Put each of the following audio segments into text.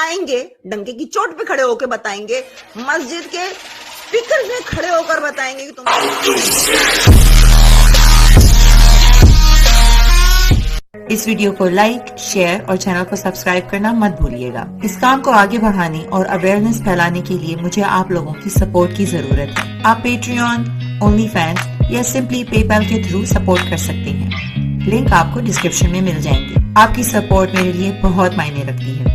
बताएंगे, डंके की चोट पे खड़े होकर बताएंगे, मस्जिद के स्पीकर में खड़े होकर बताएंगे कि तुम इस वीडियो को लाइक, शेयर और चैनल को सब्सक्राइब करना मत भूलिएगा। इस काम को आगे बढ़ाने और अवेयरनेस फैलाने के लिए मुझे आप लोगों की सपोर्ट की जरूरत है। आप पेट्रियन, ओनली फैंस या सिंपली पेपैल के थ्रू सपोर्ट कर सकते हैं। लिंक आपको डिस्क्रिप्शन में मिल जाएंगे। आपकी सपोर्ट मेरे लिए बहुत मायने रखती है।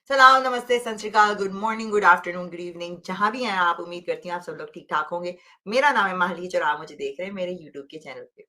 सलाम, नमस्ते, सत श्री अकाल, good morning, good afternoon, good evening, जहां भी हैं आप। उम्मीद करती हूँ आप सब लोग ठीक ठाक होंगे। मेरा नाम है माहलीज और आप मुझे देख रहे हैं मेरे यूट्यूब के चैनल पे।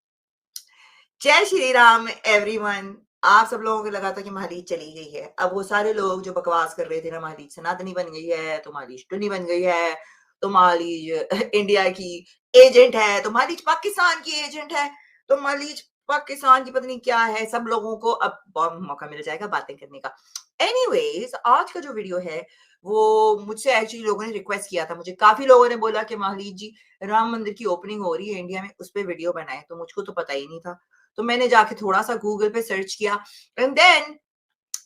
जय श्री राम एवरीवन। आप सब लोगों को लगा था कि माहलीज चली गई है। अब वो सारे लोग जो बकवास कर रहे थे ना, माहलीज सनातनी बन गई है, तो माहलीज टुनी बन गई है, तो माहलीज इंडिया की एजेंट है, तो माहलीज पाकिस्तान की एजेंट है, तो माहलीज पाकिस्तान की पत्नी क्या है। सब लोगों को अब मौका मिल जाएगा बातें करने का। एनीवेज, आज का जो वीडियो है वो मुझसे एक्चुअली लोगों ने रिक्वेस्ट किया था। मुझे काफी लोगों ने बोला कि माहलीज जी, राम मंदिर की ओपनिंग हो रही है इंडिया में, उस पर वीडियो बनाए। तो मुझको तो पता ही नहीं था, तो मैंने जाके थोड़ा सा गूगल पे सर्च किया and then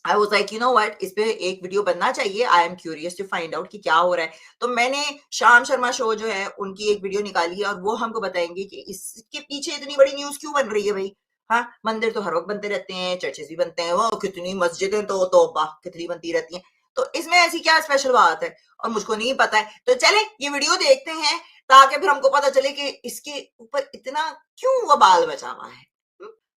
I was like, you know what, इस पे एक वीडियो बनना चाहिए। I am curious to find out कि क्या हो रहा है। तो मैंने शाम शर्मा शो जो है उनकी एक वीडियो निकाली है और वो हमको बताएंगे कि इसके पीछे इतनी बड़ी न्यूज क्यों बन रही है भाई। हाँ, मंदिर तो हर वक्त बनते रहते हैं, चर्चेस भी बनते हैं, वो कितनी मस्जिदें तो तौबा कितनी बनती रहती हैं, तो इसमें ऐसी क्या स्पेशल बात है और मुझको नहीं पता है। तो चले ये वीडियो देखते हैं ताकि फिर हमको पता चले कि इसके ऊपर इतना क्यों वबाल मचा हुआ है।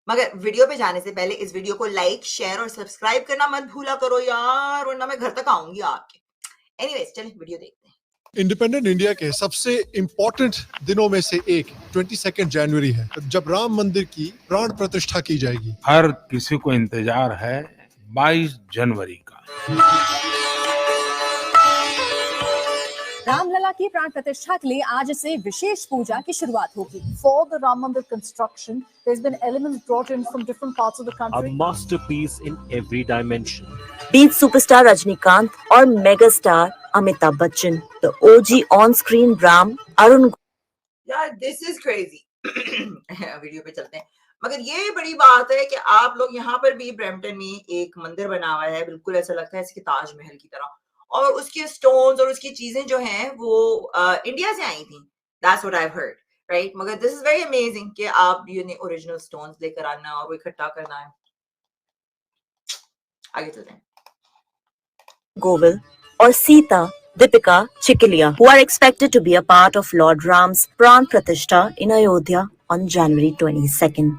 मगर वीडियो पे जाने से पहले इस वीडियो को लाइक, शेयर और सब्सक्राइब करना मत भूला करो यार, वरना मैं घर तक आऊंगी आपके। एनीवेज, चलिए वीडियो देखते हैं। इंडिपेंडेंट इंडिया के सबसे इम्पोर्टेंट दिनों में से एक 22 जनवरी है, जब राम मंदिर की प्राण प्रतिष्ठा की जाएगी। हर किसी को इंतजार है 22 जनवरी का। रामलला की प्राण प्रतिष्ठा के लिए आज से विशेष पूजा की शुरुआत होगी। For the Ram Mandir construction, there's been elements brought in from different parts of the country. A masterpiece in every dimension. Beat superstar Rajnikant और mega star Amitabh Bachchan, the OG on-screen Ram Arun. यार this is crazy. Video पे चलते हैं। मगर ये बड़ी बात है कि आप लोग यहाँ पर भी ब्रैम्पटन में एक मंदिर बना हुआ है, बिल्कुल ऐसा लगता है इसके ताजमहल की तरह, और उसके स्टोन्स और उसकी चीजें जो हैं वो इंडिया से आई थी। That's what I have heard, right. मगर दिस इज वेरी अमेजिंग कि आप ये ओरिजिनल स्टोन्स लेकर आना और वो इकट्ठा करना है। आगे चलते हैं। Govil और Sita Deepika Chikiliya, who are expected to be a part of Lord Ram's Pran Pratishtha in Ayodhya on January 22nd.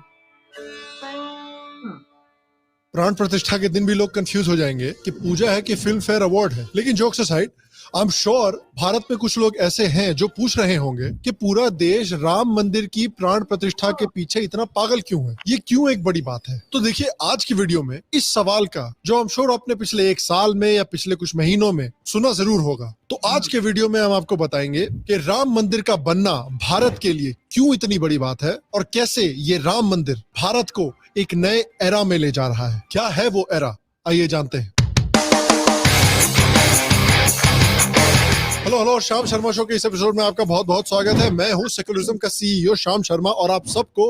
प्राण प्रतिष्ठा के दिन भी लोग कंफ्यूज हो जाएंगे कि पूजा है कि फिल्म फेयर अवार्ड है। लेकिन jokes aside, I am sure Bharat में कुछ लोग ऐसे हैं जो पूछ रहे होंगे कि पूरा देश राम मंदिर की प्राण प्रतिष्ठा के पीछे इतना पागल क्यों है, ये क्यों एक बड़ी बात है। तो देखिए, आज की वीडियो में इस सवाल का जो आई एम श्योर आपने पिछले एक साल में या पिछले कुछ महीनों में सुना जरूर होगा, तो आज के वीडियो में हम आपको बताएंगे कि राम मंदिर का बनना भारत के लिए क्यों इतनी बड़ी बात है और कैसे ये राम मंदिर भारत को एक नए एरा में ले जा रहा है। क्या है वो एरा, आइए जानते हैं। हेलो, श्याम शर्मा शो के इस एपिसोड में आपका बहुत बहुत स्वागत है। मैं हूं सेक्युलरिज्म का सीईओ श्याम शर्मा और आप सबको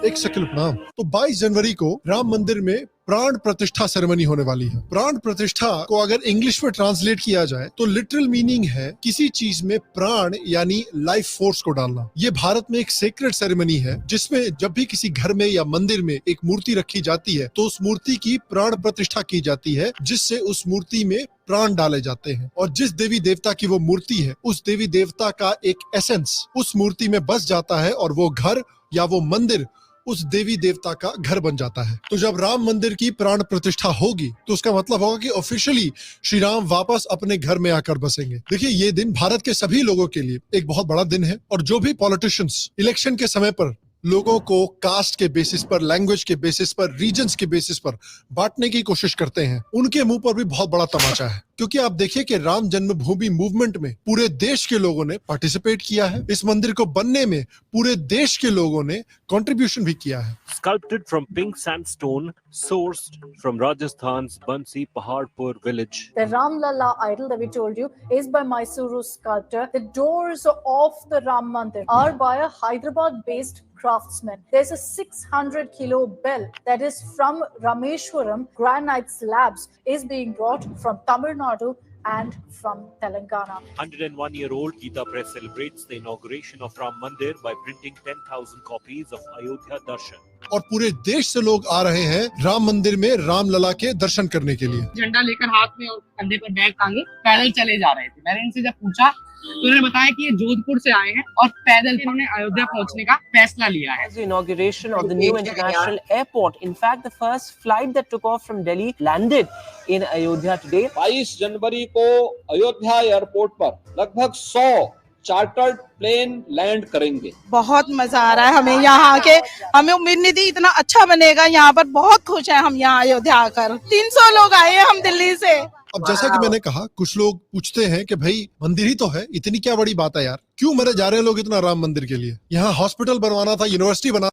एक सेक्युलर प्रणाम। तो 22 जनवरी को राम मंदिर में प्राण प्रतिष्ठा सेरेमनी होने वाली है। प्राण प्रतिष्ठा को अगर इंग्लिश में ट्रांसलेट किया जाए तो लिटरल मीनिंग है किसी चीज में प्राण यानी लाइफ फोर्स को डालना। ये भारत में एक सेक्रेट सेरेमनी है जिसमें जब भी किसी घर में या मंदिर में एक मूर्ति रखी जाती है तो उस मूर्ति की प्राण प्रतिष्ठा की जाती है, जिससे उस मूर्ति में प्राण डाले जाते हैं और जिस देवी देवता की वो मूर्ति है उस देवी देवता का एक एसेंस उस मूर्ति में बस जाता है और वो घर या वो मंदिर उस देवी देवता का घर बन जाता है। तो जब राम मंदिर की प्राण प्रतिष्ठा होगी तो उसका मतलब होगा कि ऑफिशियली श्री राम वापस अपने घर में आकर बसेंगे। देखिए, ये दिन भारत के सभी लोगों के लिए एक बहुत बड़ा दिन है और जो भी पॉलिटिशियंस इलेक्शन के समय पर लोगों को कास्ट के बेसिस पर, लैंग्वेज के बेसिस पर, रीजन्स के बेसिस पर बांटने की कोशिश करते हैं, उनके मुंह पर भी बहुत बड़ा तमाचा है, क्योंकि आप देखिए कि राम जन्मभूमि मूवमेंट में पूरे देश के लोगों ने पार्टिसिपेट किया है। इस मंदिर को बनने में पूरे देश के लोगों ने कंट्रीब्यूशन भी किया है। Sculpted from pink sandstone sourced from Rajasthan's Bansi Paharpur village. The Ram Lalla idol that we told you is by Mysuru sculptor. The doors of the Ram Mandir are by a Hyderabad-based craftsman. There's a 600 kilo bell that is from Rameshwaram granite slabs is being brought from Tamil Nadu and from Telangana. 101-year-old Geeta Press celebrates the inauguration of Ram Mandir by printing 10,000 copies of Ayodhya Darshan. और पूरे देश से लोग आ रहे हैं राम मंदिर में रामलला के दर्शन करने के लिए। झंडा लेकर हाथ में और कंधे पर बैग टांगे पैदल चले जा रहे थे। मैंने इनसे जब पूछा तो उन्होंने बताया कि ये जोधपुर से आए हैं और पैदल इन्होंने अयोध्या पहुंचने का फैसला लिया है। The inauguration of the new international airport. In fact, the first flight that took off from Delhi landed in Ayodhya today. 22 जनवरी को अयोध्या एयरपोर्ट पर लगभग 100 चार्टर्ड प्लेन लैंड करेंगे। बहुत मजा आ रहा है हमें यहाँ आके, हमें उम्मीद नहीं थी इतना अच्छा बनेगा यहाँ पर। बहुत खुश हैं हम यहाँ अयोध्या आकर। 300 लोग आए हैं हम दिल्ली से। अब जैसा कि मैंने कहा, कुछ लोग पूछते हैं कि भाई मंदिर ही तो है, इतनी क्या बड़ी बात है यार, क्यों मरे जा रहे हैं लोग इतना राम मंदिर के लिए? यहाँ हॉस्पिटल बनवाना था, यूनिवर्सिटी बना।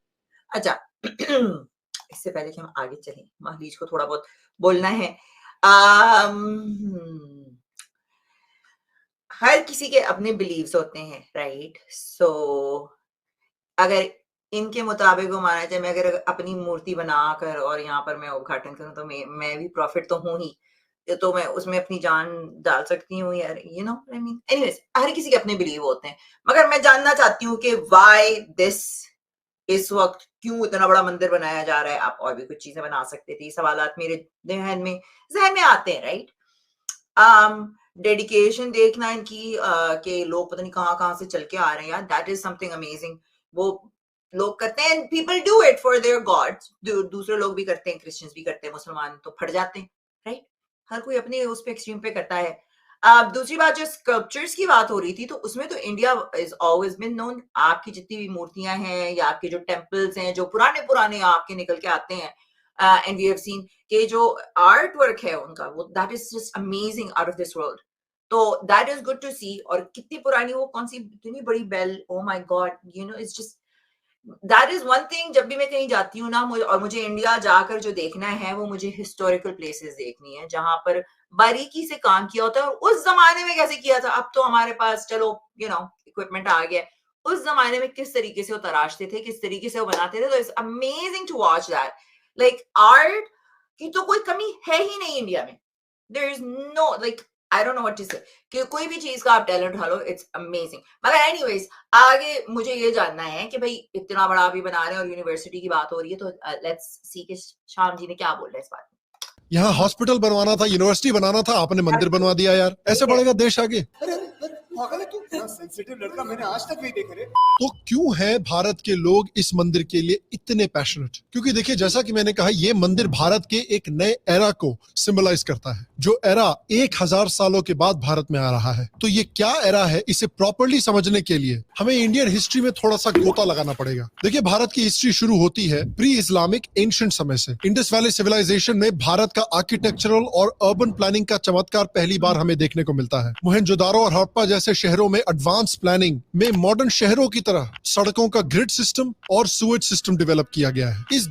अच्छा इससे पहले कि हम आगे चलें, महलीज को थोड़ा बहुत बोलना है। हर किसी के अपने बिलीव्स होते हैं, राइट? सो अगर इनके मुताबिक वो माना जाए, मैं अगर अपनी मूर्ति बनाकर और यहाँ पर मैं उद्घाटन करूँ तो मैं भी प्रॉफिट तो हूँ ही, तो मैं उसमें अपनी जान डाल सकती हूँ यार, you know I mean. Anyways, हर किसी के अपने बिलीव होते हैं, मगर मैं जानना चाहती हूँ कि व्हाई दिस, इस वक्त क्यों इतना बड़ा मंदिर बनाया जा रहा है? आप और भी कुछ चीजें बना सकते थे। सवालात मेरे जहन में आते हैं, राइट? डेडिकेशन देखना इनकी कि लोग पता नहीं कहाँ से चल के आ रहे हैं यार, दैट इज समथिंग अमेजिंग। वो लोग करते हैं, people do it for their gods. दूसरे लोग भी करते हैं, क्रिश्चियंस भी करते हैं, मुसलमान तो फट जाते हैं, राइट? हर कोई अपने उस पे एक्सट्रीम पे करता है। दूसरी बात, जो स्कल्पचर्स की बात हो रही थी, तो उसमें तो India is always been known. आपकी जितनी भी मूर्तियां हैं या आपके जो टेम्पल्स हैं जो पुराने आपके निकल के आते हैं, एंड वी हैव सीन कि जो आर्ट वर्क है उनका, वो that is just amazing, out of this world. तो that is good to see. और कितनी पुरानी, वो कौन सी इतनी बड़ी bell, oh my God, you know, it's just that is one thing. जब भी मैं कहीं जाती हूँ ना, मुझे इंडिया जाकर जो देखना है, वो मुझे हिस्टोरिकल प्लेसेस देखनी है जहां पर बारीकी से काम किया होता है। और उस जमाने में कैसे किया था, अब तो हमारे पास चलो यू नो इक्विपमेंट आ गया, उस जमाने में किस तरीके से वो तराशते थे, किस तरीके से वो बनाते थे। तो it's amazing to watch that. Like art की तो कोई कमी है ही नहीं इंडिया में। There is no, like I don't know what to say, कि कोई भी चीज का आप टैलेंट उठा लो, इट्स अमेजिंग। मगर एनीवेज, आगे मुझे ये जानना है कि भाई इतना बड़ा अभी बना रहे हैं और यूनिवर्सिटी की बात हो रही है, तो लेट्स सी कि श्याम जी ने क्या बोल रहे हैं इस बात में। यहाँ हॉस्पिटल बनवाना था, यूनिवर्सिटी बनाना था, आपने मंदिर बनवा दिया यार। ऐसे बढ़ेगा देश आगे? सेंसिटिव लड़का मैंने आज तक नहीं देखा रे। तो क्यों है भारत के लोग इस मंदिर के लिए इतने पैशनेट? क्योंकि देखिए, जैसा कि मैंने कहा, ये मंदिर भारत के एक नए एरा को सिंबलाइज करता है, जो एरा 1000 सालों के बाद भारत में आ रहा है। तो ये क्या एरा है, इसे प्रॉपर्ली समझने के लिए हमें इंडियन हिस्ट्री में थोड़ा सा गोता लगाना पड़ेगा। देखिए, भारत की हिस्ट्री शुरू होती है प्री इस्लामिक एंशिएंट समय से। इंडस वैली सिविलाइजेशन में भारत का आर्किटेक्चरल और अर्बन प्लानिंग का चमत्कार पहली बार हमें देखने को मिलता है। मोहनजोदारो और हड़प्पा जैसे शहरों में एडवांस प्लानिंग में मॉडर्न शहरों की तरह सड़कों का ग्रिड सिस्टम और सूएज सिस्टम डेवलप किया गया है। इस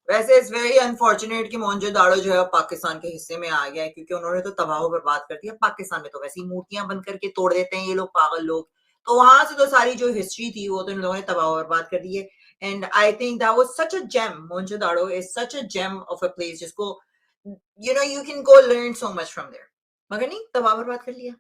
वैसे इट्स वेरी अनफॉर्चुनेट कि मोहनजोदाड़ो जो है पाकिस्तान के हिस्से में आ गया है, क्योंकि उन्होंने तो तबाह बर्बाद कर दिया। पाकिस्तान में तो वैसी मूर्तियां बन करके तोड़ देते हैं ये लोग, पागल लोग। तो वहां से तो सारी जो हिस्ट्री थी वो तो इन लोगों ने तबाह बर्बाद कर दी है। And I think that was such a gem. Mohenjodaro is such a gem of a place जिसको you know you can go learn so much from there, मगर नहीं, तबाह बर्बाद कर लिया।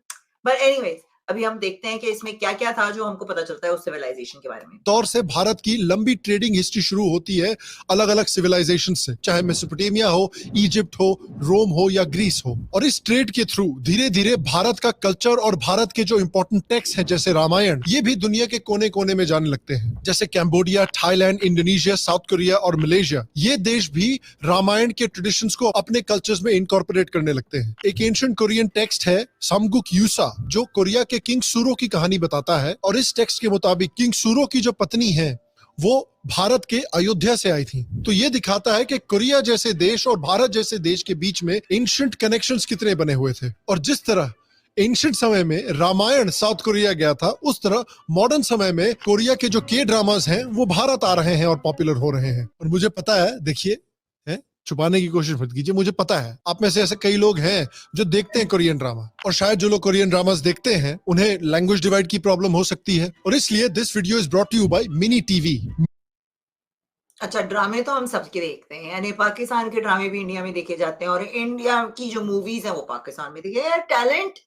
बट एनीवेज, अभी हम देखते हैं कि इसमें क्या क्या था जो हमको पता चलता है उस सिविलाइजेशन के बारे में। तौर से भारत की लंबी ट्रेडिंग हिस्ट्री शुरू होती है अलग अलग सिविलाइजेशन से, चाहे मेसोपोटामिया हो, इजिप्ट हो, रोम हो या ग्रीस हो। और इस ट्रेड के थ्रू धीरे धीरे भारत का कल्चर और भारत के जो इंपॉर्टेंट टेक्स्ट हैं, जैसे रामायण, ये भी दुनिया के कोने कोने में जाने लगते हैं। जैसे Cambodia, Thailand, Indonesia, south Korea और मलेशिया, ये देश भी रामायण के ट्रेडिशंस को अपने कल्चर्स में इनकॉर्पोरेट करने लगते हैं। एक एंशिएंट कोरियन टेक्स्ट है सामगुक यूसा, जो कोरिया के किंग सूरो की कहानी बताता है। और इस टेक्स्ट के मुताबिक किंग सूरो की जो पत्नी है वो भारत के अयोध्या से आई थी। तो ये दिखाता है कि कोरिया जैसे देश और भारत जैसे देश के बीच में एंशिएंट कनेक्शंस कितने बने हुए थे। और जिस तरह एंशिएंट समय में रामायण साउथ कोरिया गया था, उस तरह मॉडर्न समय में कोरिया के जो के ड्रामास हैं वो भारत आ रहे हैं और पॉपुलर हो रहे हैं। और मुझे पता है, देखिए, छुपाने की कोशिश मत कीजिए, मुझे पता है आप में से ऐसे कई लोग हैं जो देखते हैं कोरियन ड्रामा, और शायद जो लोग कोरियन ड्रामास देखते हैं उन्हें लैंग्वेज डिवाइड की प्रॉब्लम हो सकती है, और इसलिए this video is brought to you by mini TV. अच्छा, ड्रामे तो हम सबके देखते हैं, यानी पाकिस्तान के ड्रामे भी इंडिया में देखे जाते हैं और इंडिया की जो मूवीज हैं वो पाकिस्तान में देखे। यार टैलेंट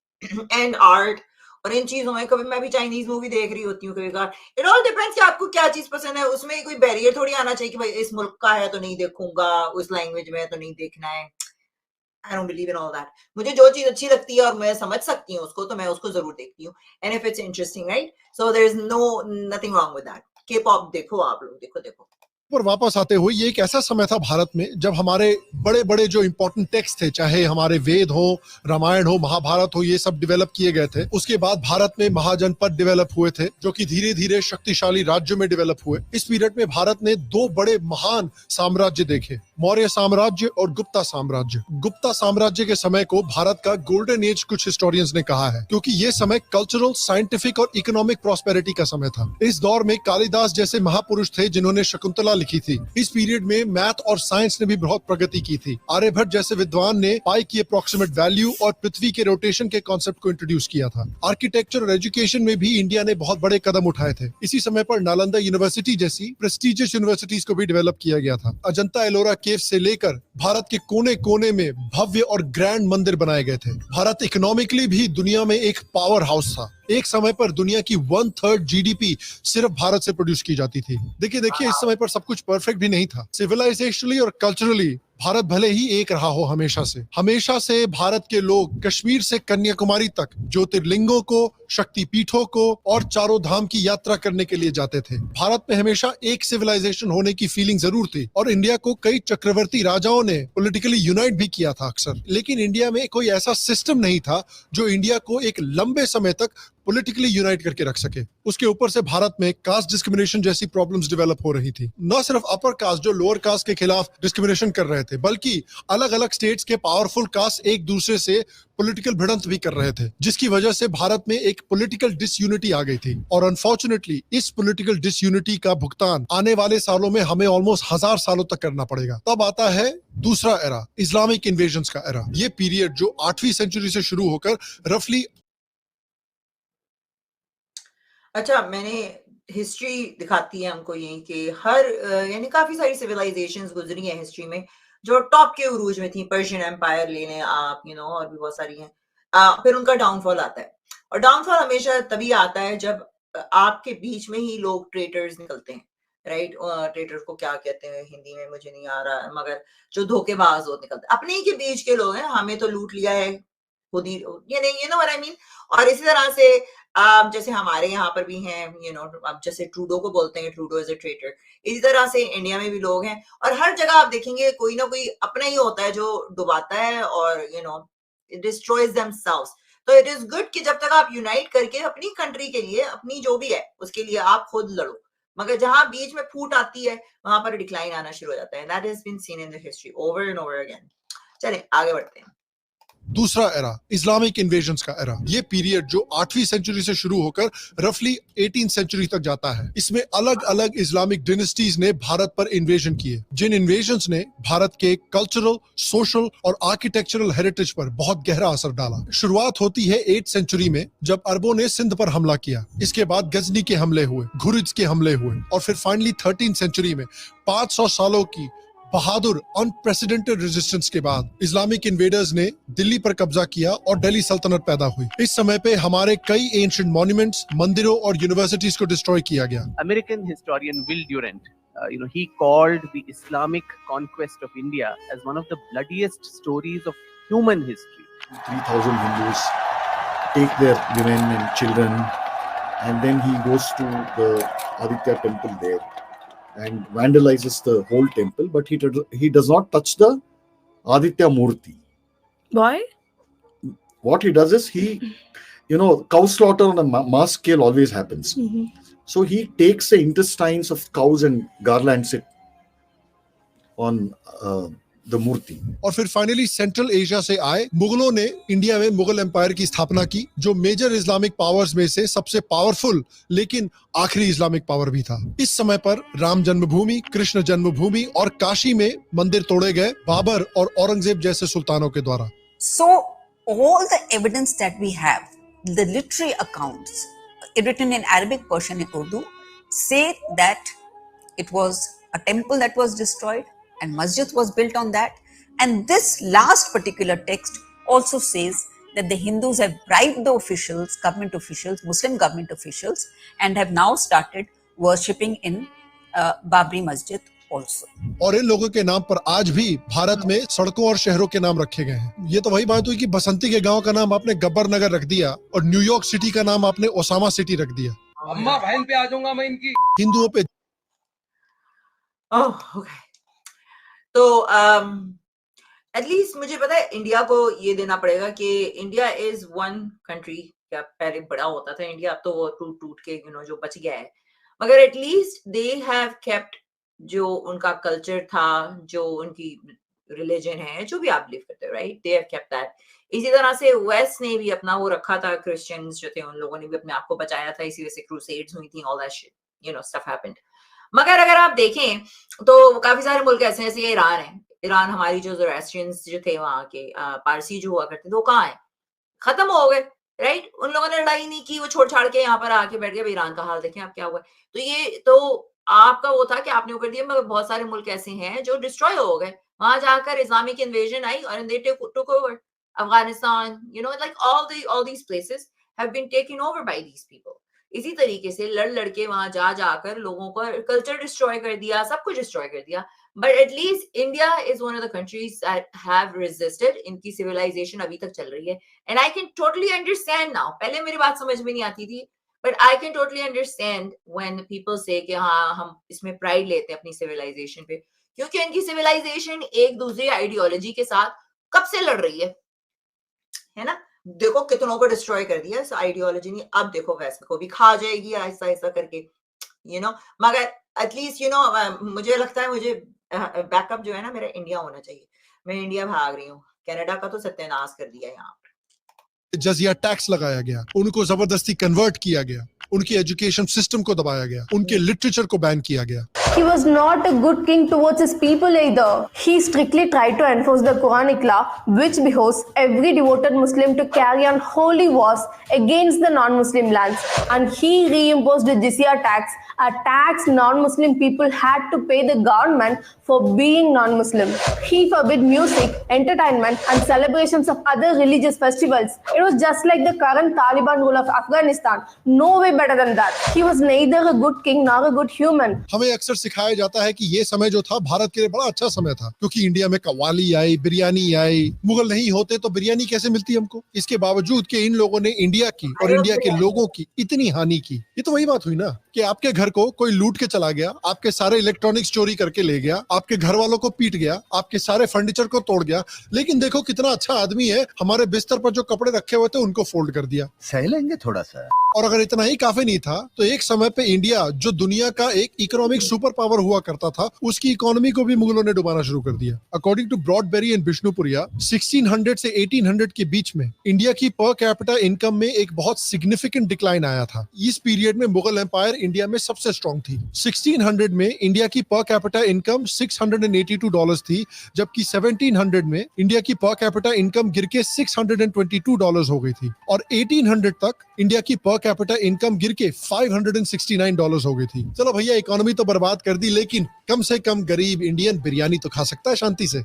एंड आर्ट और इन चीजों में, कभी मैं भी चाइनीज मूवी देख रही होती हूँ कभी कभार, इट ऑल डिपेंड्स कि आपको क्या चीज पसंद है। उसमें कोई बैरियर थोड़ी आना चाहिए कि भाई इस मुल्क का है तो नहीं देखूंगा, उस लैंग्वेज में है तो नहीं देखना है। I don't believe in all that. मुझे जो चीज अच्छी लगती है और मैं समझ सकती हूँ उसको, तो मैं उसको जरूर देखती हूँ, and if it's interesting, right, so there is nothing wrong with that. K pop देखो आप लोग, देखो। पर वापस आते हुए, ये एक ऐसा समय था भारत में जब हमारे बड़े बड़े जो इंपॉर्टेंट टेक्स्ट थे, चाहे हमारे वेद हो, रामायण हो, महाभारत हो, ये सब डेवलप किए गए थे। उसके बाद भारत में महाजनपद डेवलप हुए थे, जो कि धीरे धीरे शक्तिशाली राज्यों में डेवलप हुए। इस पीरियड में भारत ने दो बड़े महान साम्राज्य देखे, मौर्य साम्राज्य और गुप्ता साम्राज्य। गुप्ता साम्राज्य के समय को भारत का गोल्डन एज कुछ हिस्टोरियंस ने कहा है, क्योंकि ये समय कल्चरल, साइंटिफिक और इकोनॉमिक प्रॉस्पेरिटी का समय था। इस दौर में कालिदास जैसे महापुरुष थे जिन्होंने शकुंतला लिखी थी। इस पीरियड में मैथ और साइंस ने भी बहुत प्रगति की थी। आर्यभट्ट जैसे विद्वान ने पाई की अप्रोक्सीमेट वैल्यू और पृथ्वी के रोटेशन के कॉन्सेप्ट को इंट्रोड्यूस किया था। आर्किटेक्चर और एजुकेशन में भी इंडिया ने बहुत बड़े कदम उठाए थे। इसी समय पर नालंदा यूनिवर्सिटी जैसी प्रेस्टिजियस यूनिवर्सिटीज को भी डेवलप किया गया था। अजंता एलोरा केव से लेकर भारत के कोने कोने में भव्य और ग्रैंड मंदिर बनाए गए थे। भारत इकोनॉमिकली भी दुनिया में एक पावर हाउस था। एक समय पर दुनिया की 1/3 जीडीपी सिर्फ भारत से प्रोड्यूस की जाती थी। देखिए, इस समय पर सब कुछ परफेक्ट भी नहीं था। सिविलाइजेशनली और कल्चरली भारत भले ही एक रहा हो हमेशा से भारत के लोग कश्मीर से कन्याकुमारी तक ज्योतिर्लिंगों को, शक्तिपीठों को और चारों धाम की यात्रा करने के लिए जाते थे। भारत में हमेशा एक सिविलाइजेशन होने की फीलिंग जरूर थी, और इंडिया को कई चक्रवर्ती राजाओं ने पॉलिटिकली यूनाइट भी किया था अक्सर। लेकिन इंडिया में कोई ऐसा सिस्टम नहीं था जो इंडिया को एक लंबे समय तक पॉलिटिकली यूनाइट करके रख सके। उसके ऊपर से भारत में कास्ट डिस्क्रिमिनेशन जैसी प्रॉब्लम्स डेवलप हो रही थी। न सिर्फ अपर कास्ट जो लोअर कास्ट के खिलाफ डिस्क्रिमिनेशन कर रहे थे, बल्कि अलग अलग स्टेट्स के पावरफुल कास्ट एक दूसरे से पॉलिटिकल भिड़ंत भी कर रहे थे, जिसकी वजह से भारत में एक पॉलिटिकल डिसयूनिटी आ गई थी। और अनफॉर्चुनेटली इस पॉलिटिकल डिसयूनिटी का भुगतान आने वाले सालों में हमें ऑलमोस्ट 1000 सालों तक करना पड़ेगा। तब आता है दूसरा एरा, इस्लामिक इन्वेजन्स का एरा। ये पीरियड जो 8वीं सेंचुरी से शुरू होकर रफली, अच्छा, मैंने हिस्ट्री दिखाती है हमको यही कि हर यानी काफी सारी सिविलाइजेशंस गुजरी हैं हिस्ट्री में जो टॉप के उरूज में थी। पर्शियन एम्पायर ले लें आप, और भी बहुत सारी हैं। फिर उनका डाउनफॉल आता है, और डाउनफॉल हमेशा तभी आता है जब आपके बीच में ही लोग ट्रेटर्स निकलते हैं, राइट। ट्रेटर को क्या कहते हैं हिंदी में मुझे नहीं आ रहा, मगर जो धोखेबाज होते निकलते, अपने ही के बीच के लोग हैं, हमें तो लूट लिया है खुद ही, ये नहीं, you know what I mean. और इसी तरह से जैसे हमारे यहाँ पर भी हैं, अब जैसे ट्रूडो को बोलते हैं ट्रूडो इज अ ट्रेटर, इसी तरह से इंडिया में भी लोग हैं। और हर जगह आप देखेंगे कोई ना कोई अपना ही होता है जो डुबाता है और डिस्ट्रॉयज देमसेल्व्स। तो इट इज गुड कि जब तक आप यूनाइट करके अपनी कंट्री के लिए, अपनी जो भी है उसके लिए आप खुद लड़ो, मगर जहां बीच में फूट आती है वहां पर डिक्लाइन आना शुरू हो जाता है। That has been seen in the history over and over again. चलें आगे बढ़ते हैं। दूसरा एरा, इस्लामिक इन्वेजन्स का एरा। ये पीरियड जो 8वीं सेंचुरी से शुरू होकर रफली 18th सेंचुरी तक जाता है। इसमें अलग अलग इस्लामिक डिनेस्टीज ने भारत पर इन्वेजन किए, जिन इन्वेजन्स ने भारत के कल्चरल, सोशल और आर्किटेक्चरल हेरिटेज पर बहुत गहरा असर डाला। शुरुआत होती है 8th सेंचुरी में, जब अरबों ने सिंध पर हमला किया। इसके बाद गजनी के हमले हुए, घुरिद के हमले हुए, और फिर फाइनली 13th सेंचुरी में 500 सालों की बहादुर अनप्रेसिडेंटेड रेजिस्टेंस के बाद इस्लामिक इन्वेडर्स ने दिल्ली पर कब्जा किया और दिल्ली सल्तनत पैदा हुई। इस समय पे हमारे कई एंशिएंट मॉन्यूमेंट्स, मंदिरों और यूनिवर्सिटीज को डिस्ट्रॉय किया गया। American historian Will Durant, he called the Islamic conquest of India as one of the bloodiest stories of human history. 3,000 Hindus take their women and children, and then he goes to the Aditya temple there and vandalizes the whole temple, but he does not touch the Aditya Murti. Why? What he does is cow slaughter on a mass scale always happens. So he takes the intestines of cows and garlands it on the murti. और फिर finally central Asia से आए मुगलों ने India में Mughal empire की स्थापना की, जो मेजर इस्लामिक पावर्स में से सबसे पावरफुल लेकिन आखिरी इस्लामिक पावर भी था। इस समय पर राम जन्मभूमि, कृष्ण जन्मभूमि और काशी में मंदिर तोड़े गए बाबर और औरंगजेब जैसे सुल्तानों के द्वारा। So all the evidence that we have, the literary accounts written in Arabic, Persian and Urdu say that it was a temple that was destroyed and masjid was built on that. And this last particular text also says that the Hindus have bribed the officials, government officials, Muslim government officials, and have now started worshipping in Babri Masjid also. और इन लोगों के नाम पर आज भी भारत में सड़कों और शहरों के नाम रखे गए हैं। ये तो वही बात हुई कि बसंती के गांव का नाम आपने गब्बर नगर रख दिया और न्यूयॉर्क सिटी का नाम आपने ओसामा सिटी रख दिया। अम्मा बहन पे आ जाऊंगा मैं इनकी। हिंदुओं पे ओके, तो एटलीस्ट मुझे पता है इंडिया को ये देना पड़ेगा कि इंडिया इज वन कंट्री। क्या पहले बड़ा होता था इंडिया, अब तो वो टूट टूट के जो बच गया है, मगर एटलीस्ट दे हैव केप्ट जो उनका कल्चर था, जो उनकी रिलीजन है, जो भी आप बिलीव करते हो, right, they have kept that. इसी तरह से वेस्ट ने भी अपना वो रखा था, क्रिश्चियंस जो थे उन लोगों ने भी अपने आप को बचाया था, इसी वजह से क्रूसेड्स हुई थी, all that shit, stuff happened. मगर अगर आप देखें तो काफी सारे मुल्क ऐसे हैं, जैसे ईरान है। ईरान हमारी जो ज़ोरास्ट्रियंस जो थे वहां के पारसी जो हुआ करते थे, वो कहाँ है? खत्म हो गए, राइट। उन लोगों ने लड़ाई नहीं की, वो छोड़ छाड़ के यहाँ पर आके बैठ गए। ईरान का हाल देखें आप क्या हुआ। तो ये तो आपका वो था कि आपने वो कर दिया, मगर बहुत सारे मुल्क ऐसे हैं जो डिस्ट्रॉय हो गए। वहां जाकर इस्लामिक इन्वेजन आई और they took over Afghanistan, like all these places have been taken over by these people. इसी तरीके से लड़ के वहां जाकर लोगों का कल्चर डिस्ट्रॉय कर दिया, सब कुछ डिस्ट्रॉय कर दिया। But at least India is one of the countries that have resisted. इनकी सिविलाइजेशन अभी तक चल रही है, and I can totally understand now. पहले मेरी बात समझ में नहीं आती थी, but I can totally understand when people से कि हाँ हम इसमें प्राइड लेते हैं अपनी सिविलाइजेशन पे, क्योंकि इनकी सिविलाइजेशन एक दूसरी आइडियोलॉजी के साथ कब से लड़ रही है ना। देखो कितनों को डिस्ट्रॉय कर दिया इस आइडियोलॉजी ने, अब देखो वेस्ट को भी खा जाएगी ऐसा ऐसा करके, मगर एटलीस्ट मुझे लगता है मुझे बैकअप जो है ना मेरा इंडिया होना चाहिए। मैं इंडिया भाग रही हूँ, कनाडा का तो सत्यानाश कर दिया यहाँ पर। जजिया टैक्स लगाया गया, उनको जबरदस्ती कन्वर्ट किया गया, उनकी एजुकेशन सिस्टम को दबाया गया, उनके लिटरेचर को बैन किया गया। He was not a good king towards his people either. He strictly tried to enforce the Quranic law, which behoves every devoted Muslim to carry on holy wars against the non-Muslim lands. And he reimposed the jizya tax, a tax non-Muslim people had to pay the government for being non-Muslim. He forbid music, entertainment, and celebrations of other religious festivals. It was just like the current Taliban rule of Afghanistan. No way better than that. He was neither a good king nor a good human. हमें अक्सर सिखाया जाता है कि ये समय जो था भारत के लिए बड़ा अच्छा समय था, क्योंकि इंडिया में कव्वाली आई, बिरयानी आई। मुगल नहीं होते तो बिरयानी कैसे मिलती हमको? इसके बावजूद कि इन लोगों ने इंडिया की और इंडिया के लोगों की इतनी हानि की। ये तो वही बात हुई ना कि आपके घर को कोई लूट के चला गया, आपके सारे इलेक्ट्रॉनिक्स चोरी करके ले गया, आपके घर वालों को पीट गया, आपके सारे फर्नीचर को तोड़ गया, लेकिन देखो कितना अच्छा आदमी है, हमारे बिस्तर पर जो कपड़े रखे हुए थे उनको फोल्ड कर दिया। सह लेंगे थोड़ा सा। और अगर इतना ही काफी नहीं था तो एक समय पे इंडिया जो दुनिया का एक इकोनॉमिक सुपर पावर हुआ करता था, उसकी इकोनॉमी को भी मुगलों ने डुबाना शुरू कर दिया। अकॉर्डिंग टू ब्रॉडबेरी एंड बिष्णुपुरिया, 1600 से 1800 के बीच में इंडिया की पर कैपिटा इनकम में एक बहुत सिग्निफिकेंट डिक्लाइन आया था। इस पीरियड में मुगल एम्पायर इंडिया में सबसे स्ट्रॉन्ग थी। 1600 में इंडिया की पर कैपिटा इनकम $682 थी, जबकि 1700 में इंडिया की पर कैपिटा इनकम गिर के $622 हो गई थी, और 1800 तक इंडिया की पर कैपिटा इनकम गिर के $569 हो गई थी। चलो भैया इकोनॉमी तो बर्बाद कर दी, लेकिन कम से कम गरीब इंडियन बिरयानी तो खा सकता है शांति से।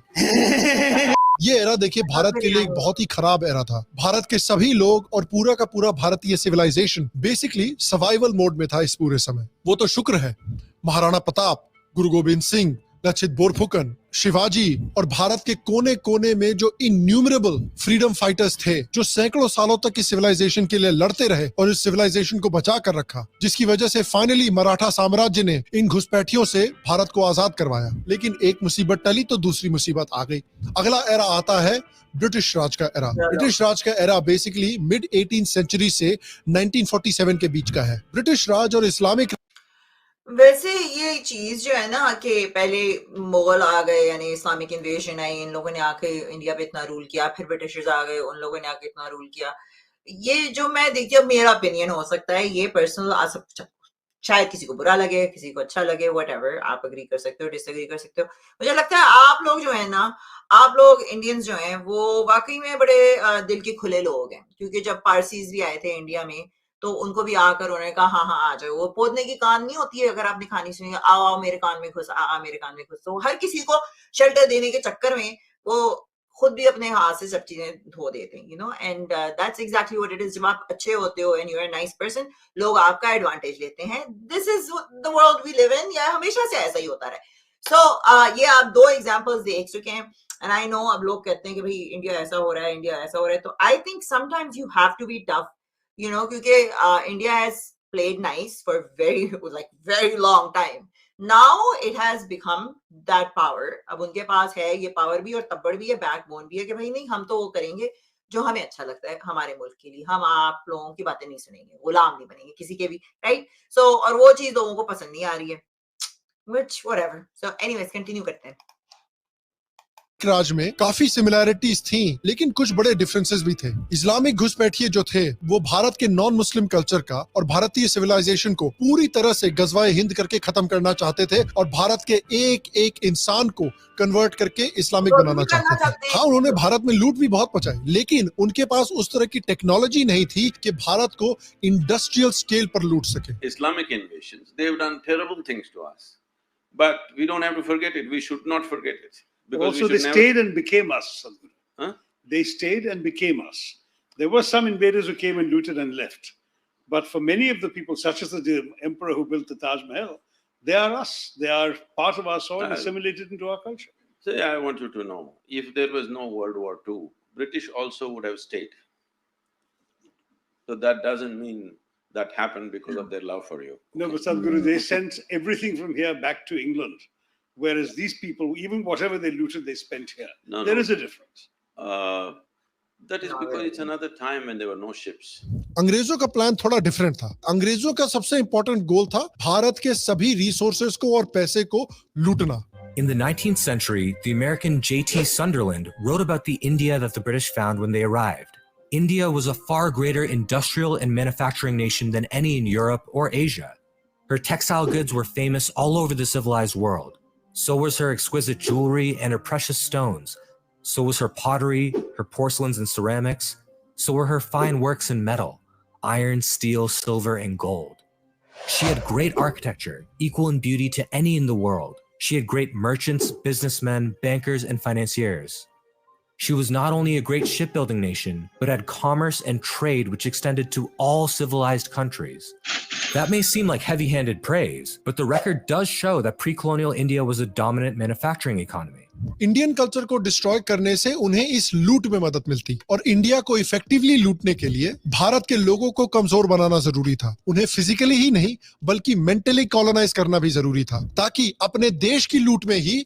ये एरा देखिए भारत के लिए एक बहुत ही खराब एरा था। भारत के सभी लोग और पूरा का पूरा भारतीय सिविलाइजेशन बेसिकली सर्वाइवल मोड में था इस पूरे समय। वो तो शुक्र है महाराणा प्रताप, गुरु गोविंद सिंह, लचित बोरफुकन, शिवाजी और भारत के कोने कोने में जो इन्यूमरेबल फ्रीडम फाइटर्स थे, जो सैकड़ों सालों तक इस सिविलाइजेशन के लिए लड़ते रहे और इस सिविलाइजेशन को बचा कर रखा, जिसकी वजह से फाइनली मराठा साम्राज्य ने इन घुसपैठियों से भारत को आजाद करवाया। लेकिन एक मुसीबत टली तो दूसरी मुसीबत आ गई। अगला एरा आता है ब्रिटिश राज का एरा। ब्रिटिश राज का era basically mid 18th century से 1947 के बीच का है। ब्रिटिश राज और इस्लामिक वैसे ये चीज जो है ना कि पहले मुगल आ गए, यानी इस्लामिक इन्वेजन आई, इन लोगों ने आके इंडिया पे इतना रूल किया, फिर ब्रिटिशर्स आ गए, उन लोगों ने आके इतना रूल किया। ये जो मैं देखती हूँ, मेरा ओपिनियन हो सकता है, ये पर्सनल, शायद किसी को बुरा लगे, किसी को अच्छा लगे, व्हाटएवर, आप अग्री कर सकते हो, डिसएग्री कर सकते हो। मुझे लगता है आप लोग जो है ना, आप लोग इंडियंस जो हैं वो वाकई में बड़े दिल के खुले लोग हैं, क्योंकि जब पारसीज भी आए थे इंडिया में तो उनको भी आकर उन्होंने कहा हाँ हाँ आ जाओ। वो पोदने की कान नहीं होती है, अगर आपने कहानी सुनी, आओ आओ मेरे कान में घुस, आ मेरे कान में घुस। तो हर किसी को शेल्टर देने के चक्कर में वो खुद भी अपने हाथ से सब चीजें धो देते हैं, you know, and that's exactly what it is. जब आप अच्छे होते हो and you are nice person, लोग आपका एडवांटेज लेते हैं। This is the world we live in, या हमेशा से ऐसा ही होता रहा। सो ये आप दो एग्जांपल्स देख चुके हैं, एंड आई नो अब लोग कहते हैं कि भाई इंडिया ऐसा हो रहा है, इंडिया ऐसा हो रहा है। तो I think sometimes you have to be tough, you know, क्योंकि India has played nice for very long time. Now it has become that power. अब उनके पास है ये पावर भी और तब्बड़ भी है, बैकबोन भी है कि भाई नहीं, हम तो वो करेंगे जो हमें अच्छा लगता है हमारे मुल्क के लिए। हम आप लोगों की बातें नहीं सुनेंगे, गुलाम नहीं बनेंगे किसी के भी, राइट? सो और वो चीज लोगों को पसंद नहीं आ रही है, which whatever. So anyways, continue करते हैं। राज में काफी सिमिलैरिटीज थी, लेकिन कुछ बड़े डिफरेंसेस भी थे। इस्लामिक घुसपैठिए जो थे वो भारत के नॉन मुस्लिम कल्चर का और भारतीय सिविलाइजेशन को पूरी तरह से गजवाए हिंद करके खत्म करना चाहते थे और भारत के एक एक इंसान को कन्वर्ट करके इस्लामिक बनाना चाहते थे। हाँ, उन्होंने भारत में लूट भी बहुत मचाई, लेकिन उनके पास उस तरह की टेक्नोलॉजी नहीं थी कि भारत को इंडस्ट्रियल स्केल पर लूट सके। Islamic invasions, they have done terrible things to us, but we don't have to forget it. We should not forget it. Also, they stayed and became us. Huh? They stayed and became us. There were some invaders who came and looted and left. But for many of the people, such as the emperor who built the Taj Mahal, they are us. They are part of our soil, assimilated into our culture. So I want you to know, if there was no World War II, British also would have stayed. So that doesn't mean that happened because of their love for you. No, but Sadhguru, they sent everything from here back to England. Whereas these people, even whatever they looted, they spent here. There is a difference. That is because it's another time when there were no ships. अंग्रेजों का plan थोड़ा different था। अंग्रेजों का सबसे important गोल था भारत के सभी रिसोर्सेज को और पैसे को लूटना। In the 19th century, the American J.T. Sunderland wrote about the India that the British found when they arrived. India was a far greater industrial and manufacturing nation than any in Europe or Asia. Her textile goods were famous all over the civilized world. So was her exquisite jewelry and her precious stones. So was her pottery, her porcelains and ceramics. So were her fine works in metal, iron, steel, silver, and gold. She had great architecture, equal in beauty to any in the world. She had great merchants, businessmen, bankers, and financiers. She was not only a great shipbuilding nation, but had commerce and trade which extended to all civilized countries. That may seem like heavy-handed praise, but the record does show that pre-colonial India was a dominant manufacturing economy. Indian culture को destroy करने से उन्हें इस लूट में मदद मिलती और इंडिया को इफेक्टिवली लूटने के लिए भारत के लोगों को कमजोर बनाना जरूरी था। उन्हें फिजिकली ही नहीं बल्कि मेंटली कॉलोनाइज करना भी जरूरी था, ताकि अपने देश की लूट में ही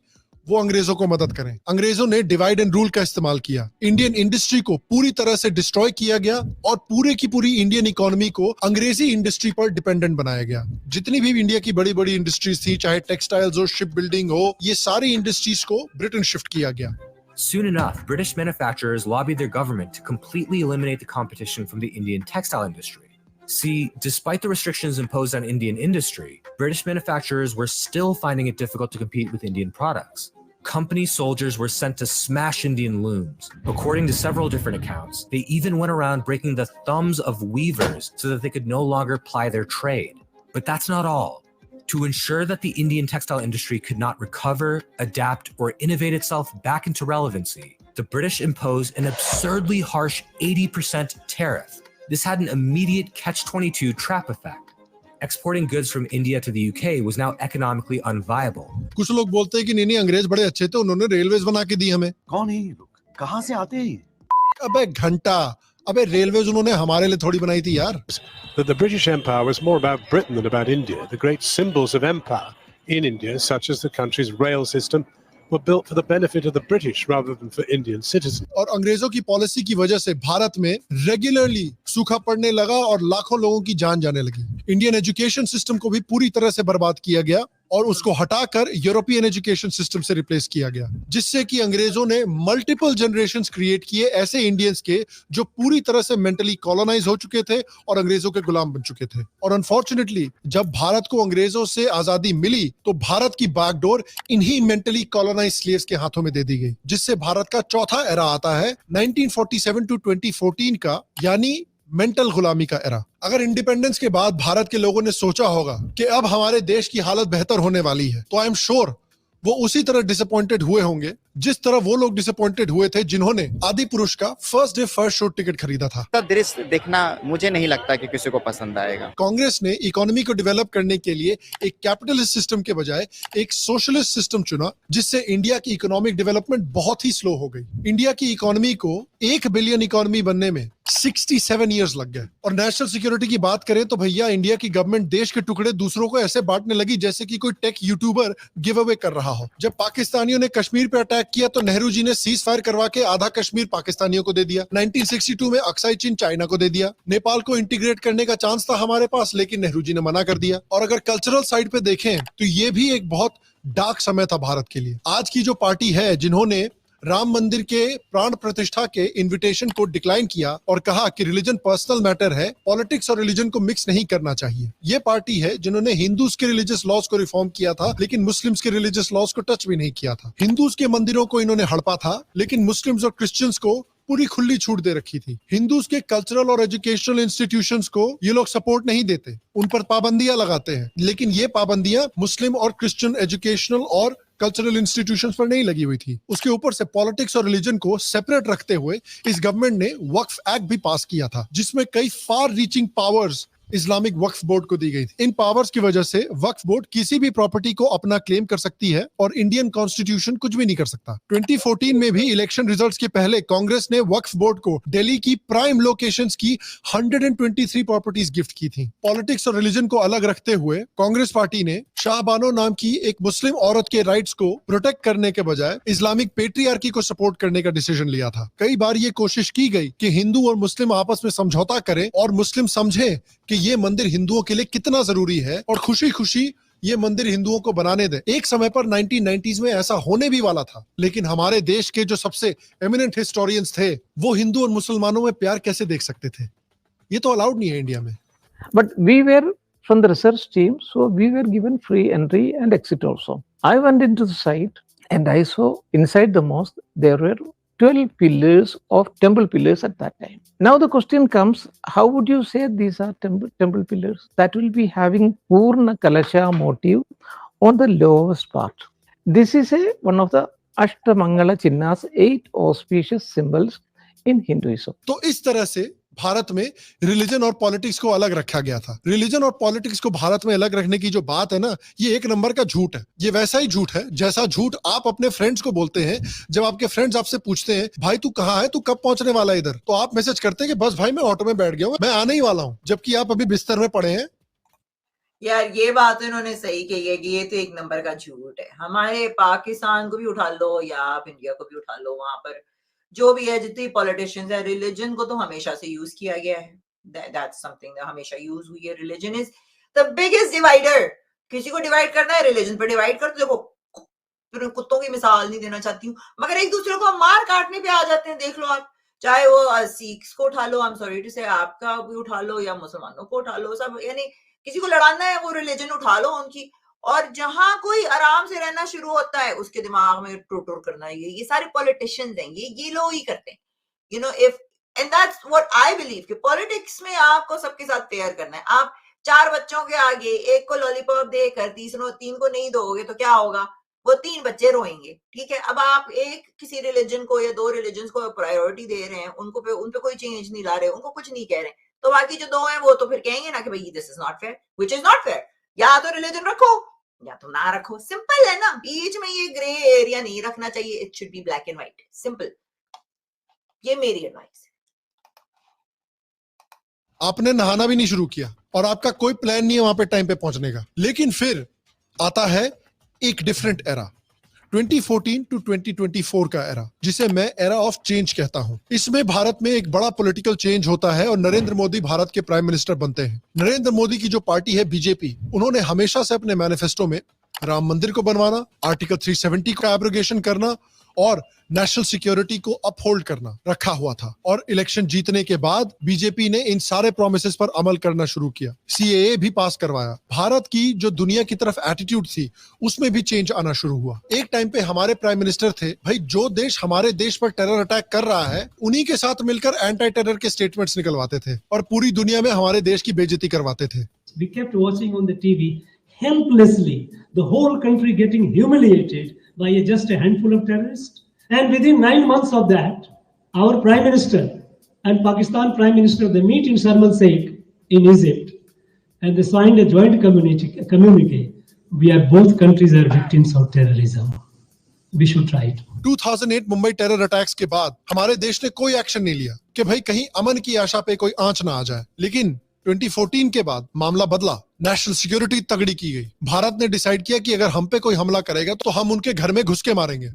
वो अंग्रेजों को मदद करें। अंग्रेजों ने डिवाइड एंड रूल का इस्तेमाल किया, इंडियन इंडस्ट्री को पूरी तरह से डिस्ट्रॉय किया गया और पूरे की पूरी इंडियन इकोनॉमी को अंग्रेजी इंडस्ट्री पर डिपेंडेंट बनाया गया। जितनी भी इंडिया की बड़ी बड़ी इंडस्ट्रीज थी, चाहे टेक्सटाइल्स हो, शिप बिल्डिंग हो, ये सारी इंडस्ट्रीज को ब्रिटेन शिफ्ट किया गया। Soon enough, British manufacturers lobbied their government to completely eliminate the competition from the Indian textile industry. See, despite the restrictions imposed on Indian industry, British manufacturers were still finding it difficult to compete with Indian products. Company soldiers were sent to smash Indian looms. According to several different accounts, they even went around breaking the thumbs of weavers so that they could no longer ply their trade. But that's not all. To ensure that the Indian textile industry could not recover, adapt, or innovate itself back into relevancy, the British imposed an absurdly harsh 80% tariff. This had an immediate catch-22 trap effect. exporting goods from India to the UK was now economically unviable. कुछ लोग बोलते हैं कि नहीं अंग्रेज बड़े अच्छे थे, उन्होंने रेलवेज बना के दी हमें। कौन है ये लोग, कहां से आते हैं? अबे घंटा, अबे रेलवेज उन्होंने हमारे लिए थोड़ी बनाई थी यार। That the British Empire was more about Britain than about India. The great symbols of empire in India, such as the country's rail system, were built for the benefit of the British rather than for Indian citizens. और अंग्रेजों की policy की वजह से भारत में regularly सूखा पड़ने लगा और लाखों लोगों की जान जाने लगी। इंडियन एजुकेशन सिस्टम को भी पूरी तरह से बर्बाद किया गया और उसको हटाकर यूरोपियन एजुकेशन सिस्टम से रिप्लेस किया गया, जिससे कि अंग्रेजों ने मल्टीपल जनरेशंस क्रिएट किए ऐसे इंडियंस के जो पूरी तरह से मेंटली कॉलोनाइज हो चुके थे और अंग्रेजों के गुलाम बन चुके थे। और अनफॉर्चुनेटली जब भारत को अंग्रेजों से आजादी मिली तो भारत की बैकडोर इन्हीं मेंटली कॉलोनाइज स्लेव्स के हाथों में दे दी गई, जिससे भारत का चौथा एरा आता है 1947 टू 2014 का, यानी मेंटल गुलामी का एरा। अगर इंडिपेंडेंस के बाद भारत के लोगों ने सोचा होगा कि अब हमारे देश की हालत बेहतर होने वाली है, तो आई एम श्योर वो उसी तरह डिसअपॉइंटेड हुए होंगे जिस तरह वो लोग डिसअपॉइंटेड हुए थे जिन्होंने आदि पुरुष का first day first show ticket खरीदा था। दृश्य देखना मुझे नहीं लगता कि किसी को पसंद आएगा। कांग्रेस ने इकोनॉमी को डेवलप करने के लिए एक कैपिटलिस्ट सिस्टम के बजाय एक सोशलिस्ट सिस्टम चुना, जिससे इंडिया की इकोनॉमिक डेवलपमेंट बहुत ही स्लो हो गई। इंडिया की इकोनॉमी को 1 बिलियन इकोनॉमी बनने में 67 इयर्स लग गए। और नेशनल सिक्योरिटी की बात करें तो भैया इंडिया की गवर्नमेंट देश के टुकड़े दूसरों को ऐसे बांटने लगी जैसे कि कोई टेक यूट्यूबर गिव अवे कर रहा हो। जब पाकिस्तानियों ने कश्मीर पे अटैक किया तो नेहरू जी ने सीज फायर करवा के आधा कश्मीर पाकिस्तानियों को दे दिया। 1962 में अक्साई चीन चाइना को दे दिया। नेपाल को इंटीग्रेट करने का चांस था हमारे पास, लेकिन नेहरू जी ने मना कर दिया। और अगर कल्चरल साइड पे देखें तो ये भी एक बहुत डार्क समय था भारत के लिए। आज की जो पार्टी है जिन्होंने राम मंदिर के प्राण प्रतिष्ठा के इनविटेशन को डिक्लाइन किया और कहा कि रिलीजन पर्सनल मैटर है, पॉलिटिक्स और रिलीजन को मिक्स नहीं करना चाहिए, ये पार्टी है जिन्होंने हिंदूज के रिलीजियस लॉज को रिफॉर्म किया था लेकिन मुस्लिम्स के रिलीजियस लॉज को टच भी नहीं किया था। हिंदूज के मंदिरों को इन्होंने हड़पा था लेकिन मुस्लिम्स और क्रिश्चियंस को पूरी खुली छूट दे रखी थी। हिंदूज के कल्चरल और एजुकेशनल इंस्टीट्यूशंस को ये लोग सपोर्ट नहीं देते, उन पर पाबंदियां लगाते हैं, लेकिन ये पाबंदियां मुस्लिम और क्रिश्चियन एजुकेशनल और कल्चरल इंस्टीट्यूशंस पर नहीं लगी हुई थी। उसके ऊपर से पॉलिटिक्स और रिलीजन को सेपरेट रखते हुए इस गवर्नमेंट ने वक्फ एक्ट भी पास किया था, जिसमें कई फार रीचिंग पावर्स इस्लामिक वक्फ बोर्ड को दी गई थी। इन पावर्स की वजह से वक्फ बोर्ड किसी भी प्रॉपर्टी को अपना क्लेम कर सकती है और इंडियन कॉन्स्टिट्यूशन कुछ भी नहीं कर सकता। 2014 में भी इलेक्शन रिजल्ट्स के पहले कांग्रेस ने वक्फ बोर्ड को दिल्ली की प्राइम लोकेशंस की 123 प्रॉपर्टीज गिफ्ट की थी। पॉलिटिक्स और रिलीजन को अलग रखते हुए कांग्रेस पार्टी ने शाहबानो नाम की एक मुस्लिम औरत के राइट्स को प्रोटेक्ट करने के बजाय इस्लामिक पेट्रियार्की को सपोर्ट करने का डिसीजन लिया था। कई बार ये कोशिश की गई कि हिंदू और मुस्लिम आपस में समझौता करें और मुस्लिम समझे कि ये मंदिर हिंदुओं के लिए कितना जरूरी है और खुशी खुशी ये मंदिर हिंदुओं को बनाने दें। एक समय पर 1990s में ऐसा होने भी वाला था, लेकिन हमारे देश के जो सबसे एमिनेंट हिस्टोरियंस थे वो हिंदू और मुसलमानों में प्यार कैसे देख सकते थे? ये तो अलाउड नहीं है इंडिया में। But we were from the research team, so we were given free entry and exit also. I went into the site and I saw inside the mosque there were 12 pillars of temple pillars at that time. Now the question comes, how would you say these are temple pillars? That will be having Purna Kalasha motif on the lowest part. This is one of the Ashtamangala Chinnas, 8 auspicious symbols in Hinduism. तो इस तरह से भारत में religion और politics को अलग रखा गया था। रिलीजन और पॉलिटिक्स को भारत में अलग रखने की जो बात है ना, ये एक नंबर का झूठ है। ये वैसा ही झूठ है जैसा झूठ आप अपने फ्रेंड्स को बोलते हैं। जब आपके फ्रेंड्स आपसे पूछते हैं भाई तू कहाँ है, तू कब पहुंचने वाला है इधर, तो आप मैसेज करते हैं कि बस भाई मैं ऑटो में बैठ गया हूँ, मैं आने ही वाला हूँ, जबकि आप अभी बिस्तर में पड़े हैं। यार ये बात तो इन्होंने सही कही है कि ये तो एक नंबर का झूठ है। हमारे पाकिस्तान को भी उठा लो या आप इंडिया को भी उठा लो, वहां पर जो भी है जितनी पॉलिटिशियंस है, रिलीजन को तो हमेशा से यूज किया गया है। दैट्स समथिंग दैट हमेशा यूज हुई है। Religion is the biggest divider. किसी को डिवाइड करना है रिलीजन पे डिवाइड कर दो। देखो कुत्तों की मिसाल नहीं देना चाहती हूँ, मगर एक दूसरे को मार काटने पे आ जाते हैं। देख लो आप, चाहे वो सिख्स को उठा लो, आई एम सॉरी टू से, आपका भी उठा लो या मुसलमानों को उठा लो, सब यानी किसी को लड़ाना है वो रिलीजन उठा लो उनकी। और जहां कोई आराम से रहना शुरू होता है उसके दिमाग में टोटोर करना, ये सारे पॉलिटिशियंस हैं, ये लोग ही करते हैं। You no, if and that's what I believe कि पॉलिटिक्स में आपको सबके साथ फेयर करना है। आप 4 बच्चों के आगे एक को लॉलीपॉप देकर 3 को नहीं दोगे तो क्या होगा? वो 3 बच्चे रोएंगे। ठीक है, अब आप एक किसी रिलीजन को या 2 रिलीजन को प्रायोरिटी दे रहे हैं, उन पे कोई चेंज नहीं ला रहे, उनको कुछ नहीं कह रहे, तो बाकी जो दो हैं वो तो फिर कहेंगे ना कि भाई this is not fair, which is not fair. या तो रिलीजन रखो या तो ना रखो, सिंपल है ना, बीच में ये ग्रे एरिया नहीं रखना चाहिए, it should be black and white, simple. ये मेरी एडवाइस है। आपने नहाना भी नहीं शुरू किया और आपका कोई प्लान नहीं है वहां पे टाइम पे पहुंचने का, लेकिन फिर आता है एक डिफरेंट एरा, 2014 टू 2024 का एरा, जिसे मैं एरा ऑफ चेंज कहता हूं। इसमें भारत में एक बड़ा पॉलिटिकल चेंज होता है और नरेंद्र मोदी भारत के प्राइम मिनिस्टर बनते हैं। नरेंद्र मोदी की जो पार्टी है बीजेपी, उन्होंने हमेशा से अपने मैनिफेस्टो में राम मंदिर को बनवाना, आर्टिकल 370 का एब्रोगेशन करना और नेशनल सिक्योरिटी को अपहोल्ड करना रखा हुआ था। और इलेक्शन जीतने के बाद बीजेपी ने इन सारे प्रोमिसेस पर अमल करना शुरू किया, सीएए भी पास करवाया। भारत की जो दुनिया की तरफ एटीट्यूड थी उसमें भी चेंज आना शुरू हुआ। एक टाइम पे हमारे प्राइम मिनिस्टर थे, भाई जो देश हमारे देश पर टेरर अटैक कर रहा है उन्हीं के साथ मिलकर एंटी टेरर के स्टेटमेंट्स निकलवाते थे और पूरी दुनिया में हमारे देश की बेइज्जती करवाते थे। We kept watching on the TV helplessly the whole country getting humiliated by just a handful of terrorists. And within 9 months of that, our Prime Minister and Pakistan Prime Minister, they meet in Sharm el-Sheikh in Egypt, and they signed a joint communique. We are both countries are victims of terrorism. We should try it. 2008 Mumbai terror attacks के बाद हमारे देश ने कोई action नहीं लिया कि भाई कहीं अमन की आशा पे कोई आंच ना आ जाए, लेकिन 2014 के बाद मामला बदला, नेशनल सिक्योरिटी तगड़ी की गई। भारत ने डिसाइड किया कि अगर हम पे कोई हमला करेगा तो हम उनके घर में घुस के मारेंगे।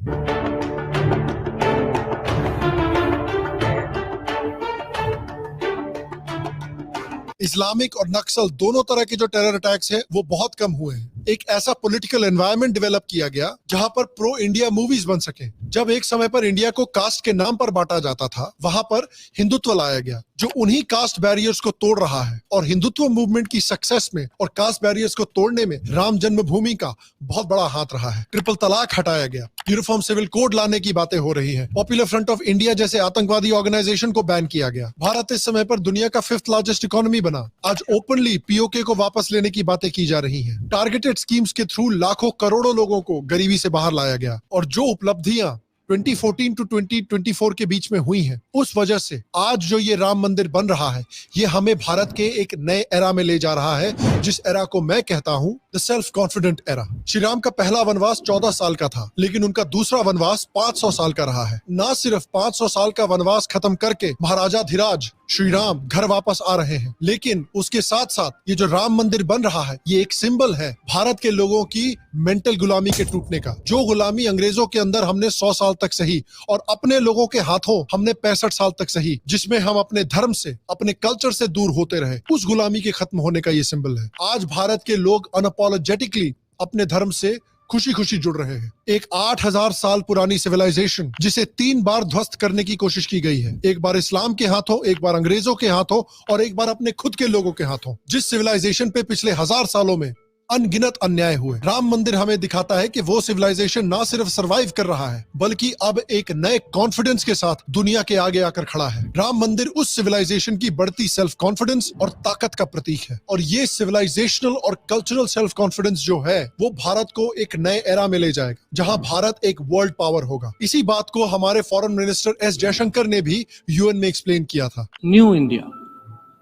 इस्लामिक और नक्सल दोनों तरह के जो टेरर अटैक्स हैं वो बहुत कम हुए हैं। एक ऐसा पॉलिटिकल एनवायरनमेंट डेवलप किया गया जहां पर प्रो इंडिया मूवीज बन सके। जब एक समय पर इंडिया को कास्ट के नाम पर बांटा जाता था, वहां पर हिंदुत्व लाया गया जो उन्हीं कास्ट बैरियर्स को तोड़ रहा है। और हिंदुत्व मूवमेंट की सक्सेस में और कास्ट बैरियर्स को तोड़ने में राम जन्मभूमि का बहुत बड़ा हाथ रहा है। ट्रिपल तलाक हटाया गया, यूनिफॉर्म सिविल कोड लाने की बातें हो रही है, पॉपुलर फ्रंट ऑफ इंडिया जैसे आतंकवादी ऑर्गेनाइजेशन को बैन किया गया। भारत इस समय पर दुनिया का 5th लार्जेस्ट इकोनॉमी बना। आज ओपनली पीओके को वापस लेने की बातें की जा रही हैं। टारगेटेड स्कीम्स के थ्रू लाखों करोड़ों लोगों को गरीबी से बाहर लाया गया। और जो उपलब्धियां 2014 टू 2024 के बीच में हुई हैं, उस वजह से आज जो ये राम मंदिर बन रहा है, ये हमें भारत के एक नए एरा में ले जा रहा है, जिस एरा को मैं कहता हूं the self confident era. Shri Ram का पहला वनवास 14 साल का था, लेकिन उनका दूसरा वनवास 500 साल का रहा है। ना सिर्फ 500 साल का वनवास खत्म करके महाराजा धीराज श्री राम घर वापस आ रहे हैं, लेकिन उसके साथ साथ ये जो राम मंदिर बन रहा है, ये एक सिंबल है भारत के लोगों की मेंटल गुलामी के टूटने का। जो गुलामी अंग्रेजों के अंदर हमने 100 साल तक सही और अपने लोगों के हाथों हमने 65 साल तक सही, जिसमें हम अपने धर्म से, अपने कल्चर से दूर होते रहे, उस गुलामी के खत्म होने का ये सिंबल है। आज भारत के लोग अनअपॉलोजेटिकली अपने धर्म से खुशी खुशी जुड़ रहे हैं। एक 8000 साल पुरानी सिविलाइजेशन जिसे 3 बार ध्वस्त करने की कोशिश की गई है, एक बार इस्लाम के हाथों, एक बार अंग्रेजों के हाथों और एक बार अपने खुद के लोगों के हाथों। जिस सिविलाइजेशन पे पिछले 1000 सालों में अनगिनत अन्याय हुए, राम मंदिर हमें दिखाता है कि वो सिविलाइजेशन ना सिर्फ सरवाइव कर रहा है, बल्कि अब एक नए कॉन्फिडेंस के साथ दुनिया के आगे आकर खड़ा है। राम मंदिर उस सिविलाइजेशन की बढ़ती सेल्फ कॉन्फिडेंस और ताकत का प्रतीक है। और ये सिविलाइजेशनल और कल्चरल सेल्फ कॉन्फिडेंस जो है, वो भारत को एक नए एरा में ले जाएगा, जहां भारत एक वर्ल्ड पावर होगा। इसी बात को हमारे फॉरेन मिनिस्टर एस जयशंकर ने भी यूएन में एक्सप्लेन किया था। New India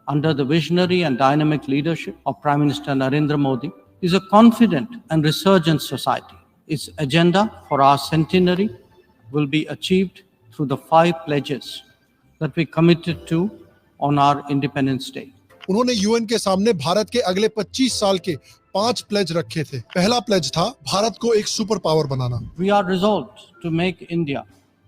under the visionary and dynamic leadership of prime minister Narendra Modi is a confident and resurgent society. Its agenda for our centenary will be achieved through the 5 pledges that we committed to on our Independence Day. उन्होंने UN के सामने भारत के अगले 25 साल के 5 pledge रखे थे। पहला प्लेज था भारत को एक super power banana. We are resolved to make India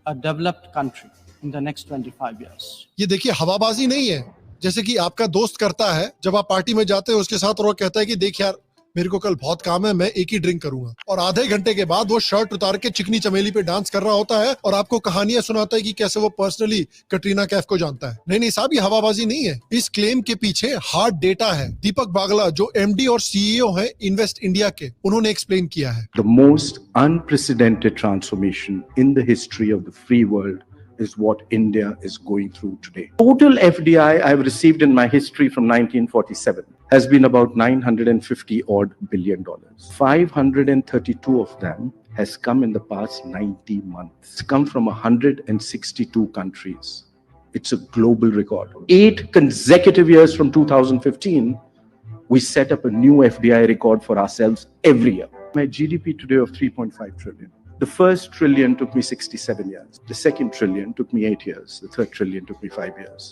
a developed country in the next 25 years. ये देखिए, हवाबाजी नहीं है जैसे कि आपका दोस्त करता है जब आप पार्टी में जाते हैं उसके साथ, और वो कहता है कि देख यार मेरे को कल बहुत काम है, मैं एक ही ड्रिंक करूंगा, और आधे घंटे के बाद वो शर्ट उतार के चिकनी चमेली पे डांस कर रहा होता है और आपको कहानियां सुनाता है कि कैसे वो पर्सनली कटरीना कैफ को जानता है। नहीं साहब, ये हवाबाजी नहीं है। इस क्लेम के पीछे हार्ड डेटा है। दीपक बागला जो एमडी और सीईओ है इन्वेस्ट इंडिया के, उन्होंने एक्सप्लेन किया है। The most unprecedented transformation in the history of the free world is what India is going through today. Total FDI I've received in my history from 1947 has been about $950 odd billion. 532 of them has come in the past 90 months. It's come from 162 countries. It's a global record. 8 consecutive years from 2015, we set up a new FDI record for ourselves every year. My GDP today of 3.5 trillion. The first trillion took me 67 years. The second trillion took me 8 years. The third trillion took me 5 years.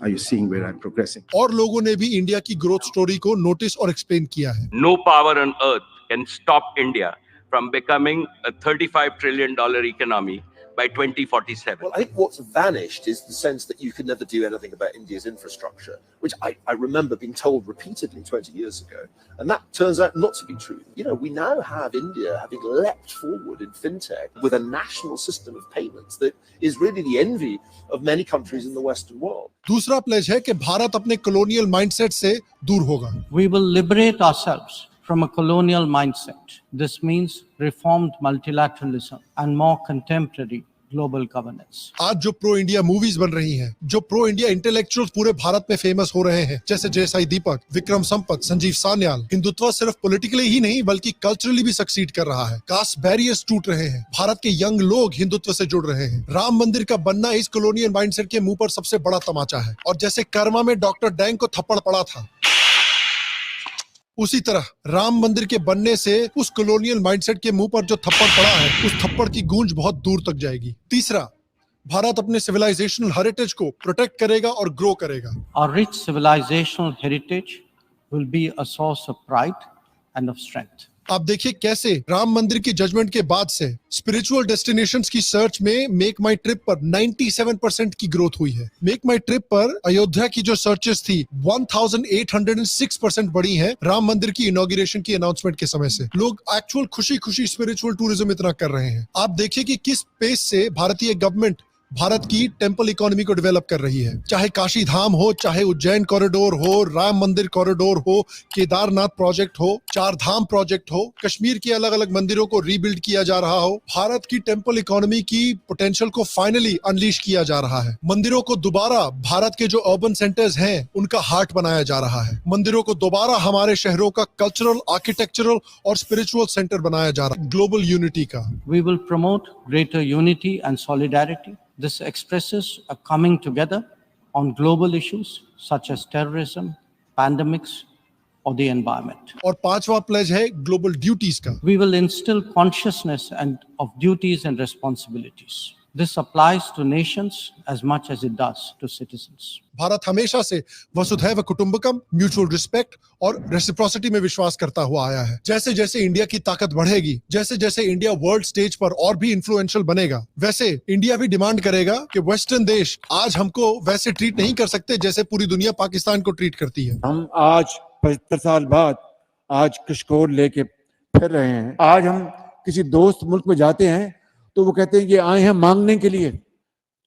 Are you seeing where I'm progressing? और लोगों ने भी India की growth story को notice और explain किया है। No power on earth can stop India from becoming a $35 trillion economy by 2047. Well, I think what's vanished is the sense that you can never do anything about India's infrastructure, which I remember being told repeatedly 20 years ago. And that turns out not to be true. You know, we now have India having leapt forward in fintech with a national system of payments that is really the envy of many countries in the Western world. दूसरा pledge है कि भारत अपने colonial mindset से दूर होगा। We will liberate ourselves from a colonial mindset. This means reformed multilateralism and more contemporary global governance. आज जो pro India movies बन रही हैं, जो प्रो इंडिया इंटेलेक्चुअल्स पूरे भारत में फेमस हो रहे हैं, जैसे जयसाई दीपक, विक्रम संपत, संजीव सान्याल, हिंदुत्व सिर्फ पॉलिटिकली ही नहीं बल्कि कल्चरली भी सक्सीड कर रहा है। कास्ट बैरियर्स टूट रहे हैं, भारत के यंग लोग हिंदुत्व से जुड़ रहे हैं। राम मंदिर का बनना इस कॉलोनियल माइंडसेट के मुंह पर सबसे बड़ा तमाचा है। और जैसे कर्मा में डॉक्टर डैंग को थप्पड़ पड़ा था, उसी तरह राम मंदिर के बनने से उस कॉलोनियल माइंडसेट के मुंह पर जो थप्पड़ पड़ा है, उस थप्पड़ की गूंज बहुत दूर तक जाएगी। तीसरा, भारत अपने सिविलाइजेशनल हेरिटेज को प्रोटेक्ट करेगा और ग्रो करेगा। Our rich civilizational heritage will be a source of pride and of strength. आप देखिए कैसे राम मंदिर की जजमेंट के बाद से स्पिरिचुअल डेस्टिनेशंस की सर्च में मेक माई ट्रिप पर 97% की ग्रोथ हुई है। मेक माई ट्रिप पर अयोध्या की जो सर्चेस थी 1806% बढ़ी है राम मंदिर की इनॉग्रेशन की अनाउंसमेंट के समय से। लोग एक्चुअल खुशी खुशी स्पिरिचुअल टूरिज्म इतना कर रहे हैं। आप देखिए कि किस पेस से भारतीय गवर्नमेंट भारत की टेम्पल इकोनॉमी को डेवलप कर रही है। चाहे काशी धाम हो, चाहे उज्जैन कॉरिडोर हो, राम मंदिर कॉरिडोर हो, केदारनाथ प्रोजेक्ट हो, चार धाम प्रोजेक्ट हो, कश्मीर के अलग अलग मंदिरों को रीबिल्ड किया जा रहा हो, भारत की टेम्पल इकोनॉमी की पोटेंशियल को फाइनली अनलीश किया जा रहा है। मंदिरों को दोबारा भारत के जो अर्बन सेंटर्स हैं उनका हार्ट बनाया जा रहा है। मंदिरों को दोबारा हमारे शहरों का कल्चरल, आर्किटेक्चरल और स्पिरिचुअल सेंटर बनाया जा रहा है, ग्लोबल यूनिटी का। We will promote greater unity and solidarity. This expresses a coming together on global issues such as terrorism, pandemics, or the environment. और पांचवा प्लेज है ग्लोबल ड्यूटीज का। We will instill consciousness and of duties and responsibilities. This applies to nations as much as it does to citizens. Bharat हमेशा से वसुधैव कुटुंबकम, mutual respect और reciprocity में विश्वास करता हुआ आया है। जैसे जैसे इंडिया की ताकत बढ़ेगी, जैसे जैसे इंडिया वर्ल्ड स्टेज पर और भी इन्फ्लुएंशियल बनेगा, वैसे इंडिया भी डिमांड करेगा कि वेस्टर्न देश आज हमको वैसे ट्रीट नहीं कर सकते जैसे पूरी दुनिया पाकिस्तान को ट्रीट करती है। हम आज 75 साल बाद आज कशकोर लेके फिर रहे हैं। आज हम किसी दोस्त मुल्क में जाते हैं तो वो कहते हैं कि आए हैं मांगने के लिए।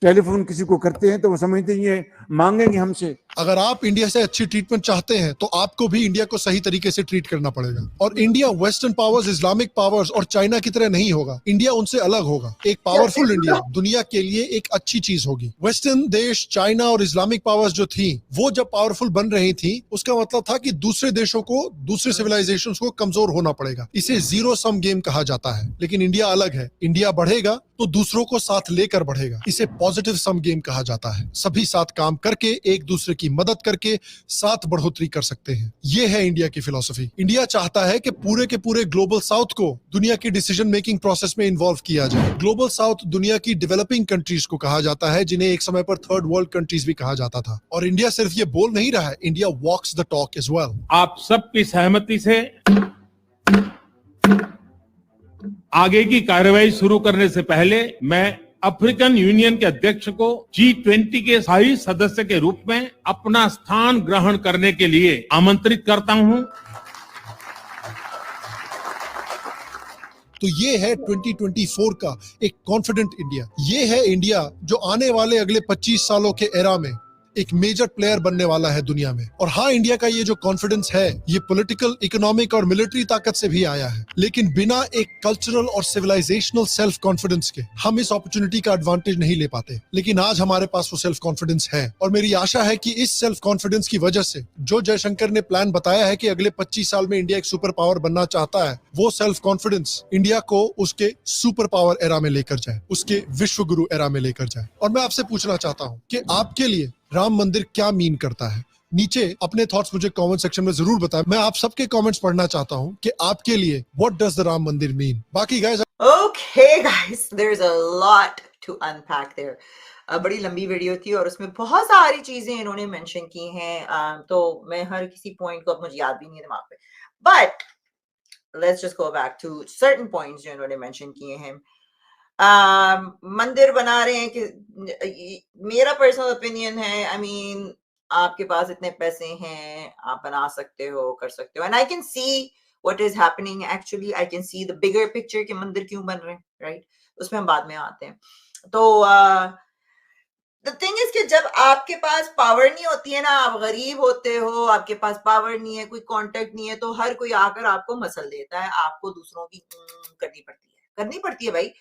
टेलीफोन किसी को करते हैं तो वो समझते हैं ये मांगेंगे हमसे। अगर आप इंडिया से अच्छी ट्रीटमेंट चाहते हैं तो आपको भी इंडिया को सही तरीके से ट्रीट करना पड़ेगा। और India western powers, Islamic powers और चाइना की तरह नहीं होगा। इंडिया उनसे अलग होगा। एक पावरफुल इंडिया दुनिया के लिए एक अच्छी चीज होगी। वेस्टर्न देश, चाइना और इस्लामिक पावर्स जो थी वो जब पावरफुल बन रही थी, उसका मतलब था कि दूसरे देशों को, दूसरे सिविलाइजेशन को कमजोर होना पड़ेगा। इसे जीरो सम गेम कहा जाता है। लेकिन इंडिया अलग है। इंडिया बढ़ेगा तो दूसरों को साथ लेकर बढ़ेगा। इसे पॉजिटिव सम गेम कहा जाता है। सभी साथ काम करके, एक दूसरे की मदद करके साथ बढ़ोतरी कर सकते हैं। ये है इंडिया की फिलॉसफी। इंडिया चाहता है कि पूरे के पूरे ग्लोबल साउथ को दुनिया की डिसीजन मेकिंग प्रोसेस में इन्वॉल्व किया जाए। ग्लोबल साउथ दुनिया की डेवलपिंग कंट्रीज को कहा जाता है, जिन्हें एक समय पर थर्ड वर्ल्ड कंट्रीज भी कहा जाता था। और इंडिया सिर्फ ये बोल नहीं रहा है, India walks the talk as well. आप सबकी सहमति से आगे की कार्रवाई शुरू करने से पहले मैं अफ्रीकन यूनियन के अध्यक्ष को G20 के स्थायी सदस्य के रूप में अपना स्थान ग्रहण करने के लिए आमंत्रित करता हूं। तो ये है 2024 का एक कॉन्फिडेंट इंडिया। ये है इंडिया जो आने वाले अगले 25 सालों के एरा में एक मेजर प्लेयर बनने वाला है दुनिया में। और हाँ, इंडिया का ये जो कॉन्फिडेंस है, ये पॉलिटिकल, इकोनॉमिक और मिलिट्री ताकत से भी आया है, लेकिन बिना एक कल्चरल और सिविलाइजेशनल सेल्फ कॉन्फिडेंस के हम इस अपॉर्चुनिटी का एडवांटेज नहीं ले पाते। लेकिन आज हमारे पास वो सेल्फ कॉन्फिडेंस है, और मेरी आशा है कि इस सेल्फ कॉन्फिडेंस की वजह से जो जयशंकर ने प्लान बताया है कि अगले 25 साल में इंडिया एक सुपर पावर बनना चाहता है, वो सेल्फ कॉन्फिडेंस इंडिया को उसके सुपर पावर एरा में लेकर जाए, उसके विश्व गुरु एरा में लेकर जाए। और मैं आपसे पूछना चाहता हूँ कि आपके लिए राम मंदिर क्या मीन करता है? नीचे अपने थॉट्स मुझे कमेंट सेक्शन में जरूर बताएं। मैं आप सबके कमेंट्स पढ़ना चाहता हूं कि आपके लिए व्हाट डज द राम मंदिर मीन। बाकी guys, Okay guys, there's a lot to unpack there. बड़ी लंबी वीडियो थी और उसमें बहुत सारी चीजें इन्होंने मेंशन की हैं, तो मैं हर किसी पॉइंट को अब मुझे याद भी नहीं है दिमाग पे, but let's just go back to certain points जो इन्होंने मेंशन किए हैं। मंदिर बना रहे हैं कि मेरा पर्सनल ओपिनियन है, आई मीन आपके पास इतने पैसे हैं, आप बना सकते हो, कर सकते हो, and I can C what is happening actually. I can see the bigger picture कि मंदिर क्यों बन रहे हैं, right? उसमें हम बाद में आते हैं। तो the thing is कि जब आपके पास पावर नहीं होती है ना, आप गरीब होते हो, आपके पास पावर नहीं है, कोई कांटेक्ट नहीं है, तो हर कोई आकर आपको मसल देता है, आपको दूसरों की करनी पड़ती है भाई।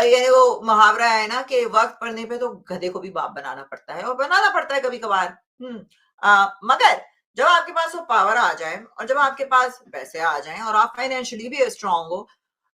ये वो मुहावरा है ना कि वक्त पड़ने पे तो गधे को भी बाप बनाना पड़ता है, और बनाना पड़ता है कभी कभार। मगर जब आपके पास वो पावर आ जाए और जब आपके पास पैसे आ जाएं और आप फाइनेंशियली भी स्ट्रांग हो,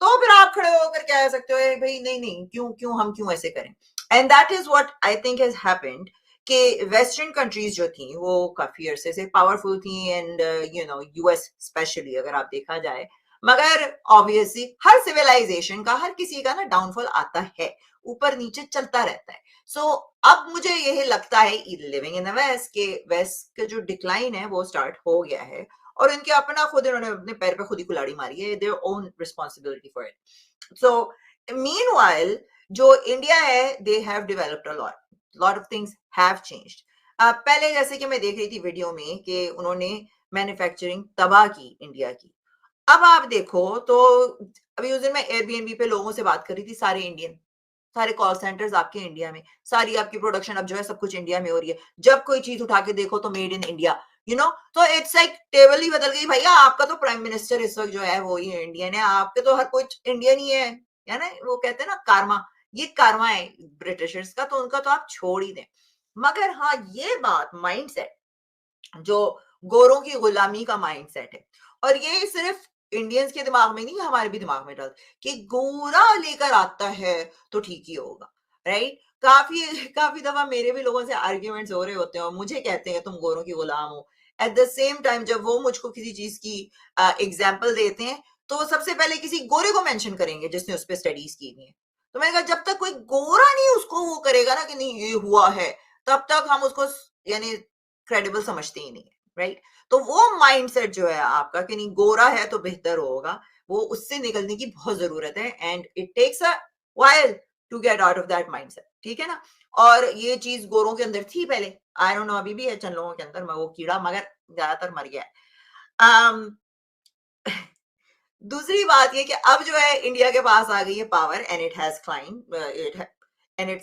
तो फिर आप खड़े होकर कह सकते हो भाई नहीं क्यों ऐसे करें। And that is what I think has happened कि वेस्टर्न कंट्रीज जो थी वो काफी अरसे से पावरफुल थी, and you know US specially अगर आप देखा जाए, मगर ऑब्वियसली हर सिविलाइजेशन का, हर किसी का ना डाउनफॉल आता है, ऊपर नीचे चलता रहता है। सो अब मुझे यही लगता है लिविंग इन द वेस्ट के वेस्ट का जो डिक्लाइन है वो स्टार्ट हो गया है, और इनके अपना खुद इन्होंने अपने पैर पे खुद ही कुल्हाड़ी मारी है, their own responsibility for it. So meanwhile जो इंडिया है, they have developed a lot of things have changed. पहले जैसे कि मैं देख रही थी वीडियो में कि उन्होंने मैन्युफैक्चरिंग तबाह की इंडिया की। अब आप देखो तो अभी उस दिन मैं एयरबीएनबी पे लोगों से बात कर रही थी, सारे इंडियन, सारे कॉल सेंटर्स आपके इंडिया में, सारी आपकी प्रोडक्शन अब जो है सब कुछ इंडिया में हो रही है। जब कोई चीज उठा के देखो तो made in India, you know, तो इट्स लाइक टेबल ही बदल गई भैया। आपका तो प्राइम मिनिस्टर इस वक्त जो है वो ही इंडियन है, आपके तो हर कोई इंडियन ही है ना। वो कहते हैं ना कारमा, ये कारमा है ब्रिटिशर्स का, तो उनका तो आप छोड़ ही दें। मगर हाँ, ये बात माइंडसेट जो गोरों की गुलामी का माइंडसेट है, और ये सिर्फ इंडियंस के दिमाग में नहीं, हमारे भी दिमाग में डाल कि गोरा लेकर आता है तो ठीक ही होगा, राइट। काफी दफा मेरे भी लोगों से आर्ग्यूमेंट्स हो रहे होते हैं और मुझे कहते हैं तुम गोरों की गुलाम हो। एट द सेम टाइम जब वो मुझको किसी चीज की एग्जाम्पल देते हैं तो सबसे पहले किसी गोरे को मेंशन करेंगे जिसने उस पर स्टडीज की हुई है। तो मैंने कहा जब तक कोई गोरा नहीं उसको वो करेगा ना कि नहीं ये हुआ है, तब तक हम उसको यानी क्रेडिबल समझते ही नहीं है, राइट। तो वो माइंडसेट जो है आपका कि नहीं गोरा है तो बेहतर होगा, वो उससे निकलने की बहुत जरूरत है, and it takes a while to get out of that mindset, ठीक है ना। और ये चीज गोरों के अंदर थी पहले, आई डोंट नो अभी भी है चंद लोगों के अंदर वो कीड़ा, मगर ज्यादातर मर गया है। दूसरी बात ये कि अब जो है इंडिया के पास आ गई है power, and it has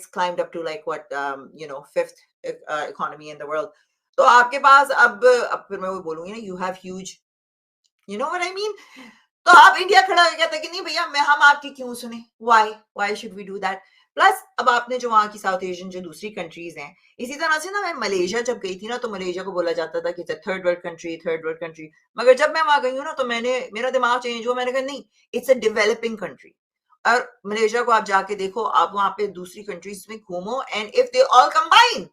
climbed up to like what you know 5th economy in the world. तो आपके पास अब फिर मैं वो बोलूंगी ना, you have huge, you know what I mean. तो आप इंडिया खड़ा हो कहता है कि नहीं भैया हम आपकी क्यों सुने, why should we do that. Plus अब आपने जो वहां की साउथ एशियन जो दूसरी कंट्रीज हैं, इसी तरह से ना मैं मलेशिया जब गई थी ना, तो मलेशिया को बोला जाता था कि थर्ड वर्ल्ड कंट्री, मगर जब मैं वहां गई हूँ ना तो मेरा दिमाग चेंज हुआ, मैंने कहा नहीं, इट्स अ डेवलपिंग कंट्री। और मलेशिया को आप जाके देखो, आप वहां पे दूसरी कंट्रीज में घूमो, and if they all combine,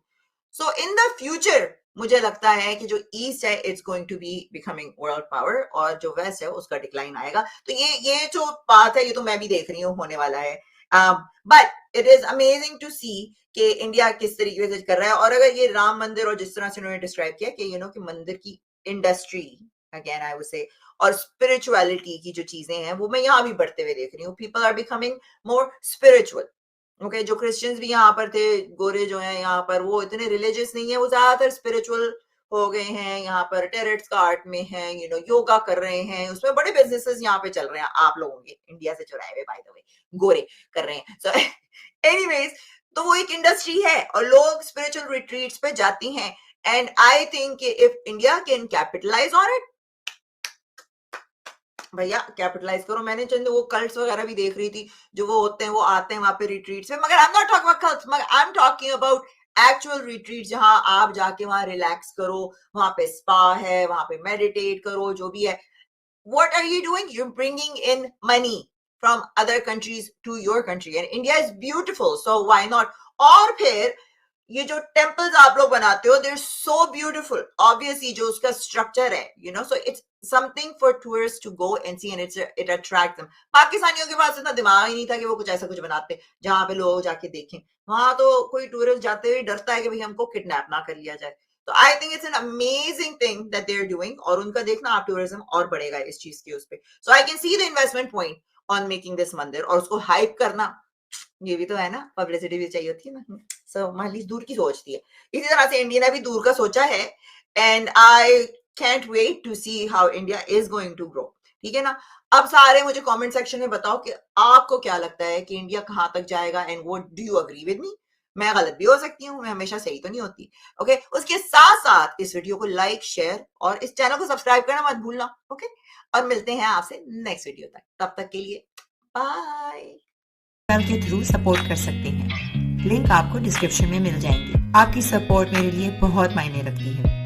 so in the future मुझे लगता है कि जो ईस्ट है it's going to be becoming world power, और जो वेस्ट है उसका डिक्लाइन आएगा। तो ये जो बात है ये तो मैं भी देख रही हूँ होने वाला है, but it is amazing to see कि इंडिया किस तरीके से कर रहा है। और अगर ये राम मंदिर और जिस तरह से उन्होंने डिस्क्राइब किया कि यू नो कि मंदिर की industry, again I would say, और स्पिरिचुअलिटी की जो चीजें हैं वो मैं यहाँ भी बढ़ते हुए देख रही हूँ। People are becoming more spiritual, okay. जो क्रिश्चियंस भी यहाँ पर थे, गोरे जो हैं यहाँ पर, वो इतने रिलीजियस नहीं है, वो ज्यादातर स्पिरिचुअल हो गए हैं। यहाँ पर टेरेट्स का आर्ट में हैं, यू नो योगा कर रहे हैं, उसमें बड़े बिजनेसेस यहाँ पे चल रहे हैं, आप लोगों के इंडिया से चुराए हुए बाय द वे गोरे कर रहे हैं। सो एनीवेज, तो वो एक इंडस्ट्री है और लोग स्पिरिचुअल रिट्रीट्स पे जाती हैं, and I think if India can capitalize on it, भैया कैपिटलाइज करो। मैंने चंद वो कल्ट्स वगैरह भी देख रही थी, जो वो होते हैं, वो आते हैं वहां पे रिट्रीट्स में, मगर I am not talking about cults, मगर I am talking about actual retreat, जहां आप जाके वहां रिलैक्स करो, वहां पे स्पा है, वहां पे मेडिटेट करो, जो भी है। What are you doing? You're bringing in money from other countries to your country, and India is beautiful, so why not? और फिर ये जो टेम्पल्स आप लोग बनाते हो, they're so beautiful. Obviously, जो उसका स्ट्रक्चर है, you know, so it's something for tourists to go and see, and it attracts them. पाकिस्तानियों के पास इतना दिमाग ही नहीं था कि वो कुछ ऐसा कुछ बनाते जहां पे लोग जाके देखें। वहां तो कोई टूरिस्ट जाते हुए डरता है कि भाई हमको किडनैप ना कर लिया जाए। तो I think it's an amazing thing that they are doing, और उनका देखना आप टूरिज्म और बढ़ेगा इस चीज के उस पे। So I can see the investment point on making this mandir, और उसको हाइप करना, ये भी तो है ना, पब्लिसिटी भी चाहिए होती है ना। सो माली दूर की सोचती है, इसी तरह से इंडिया ने भी दूर का सोचा है, and I can't wait to see how India is going to grow. ठीक है ना। अब सारे मुझे कमेंट सेक्शन में बताओ कि आपको क्या लगता है कि इंडिया कहां तक जाएगा, and what do you agree with me. मैं गलत भी हो सकती हूँ, मैं हमेशा सही तो नहीं होती। ओके, उसके साथ साथ इस वीडियो को लाइक, शेयर और इस चैनल को सब्सक्राइब करना मत भूलना। ओके, और मिलते हैं आपसे नेक्स्ट वीडियो तक, तब तक के लिए बाय। के थ्रू सपोर्ट कर सकते हैं, लिंक आपको डिस्क्रिप्शन में मिल जाएंगे। आपकी सपोर्ट मेरे लिए बहुत मायने रखती है।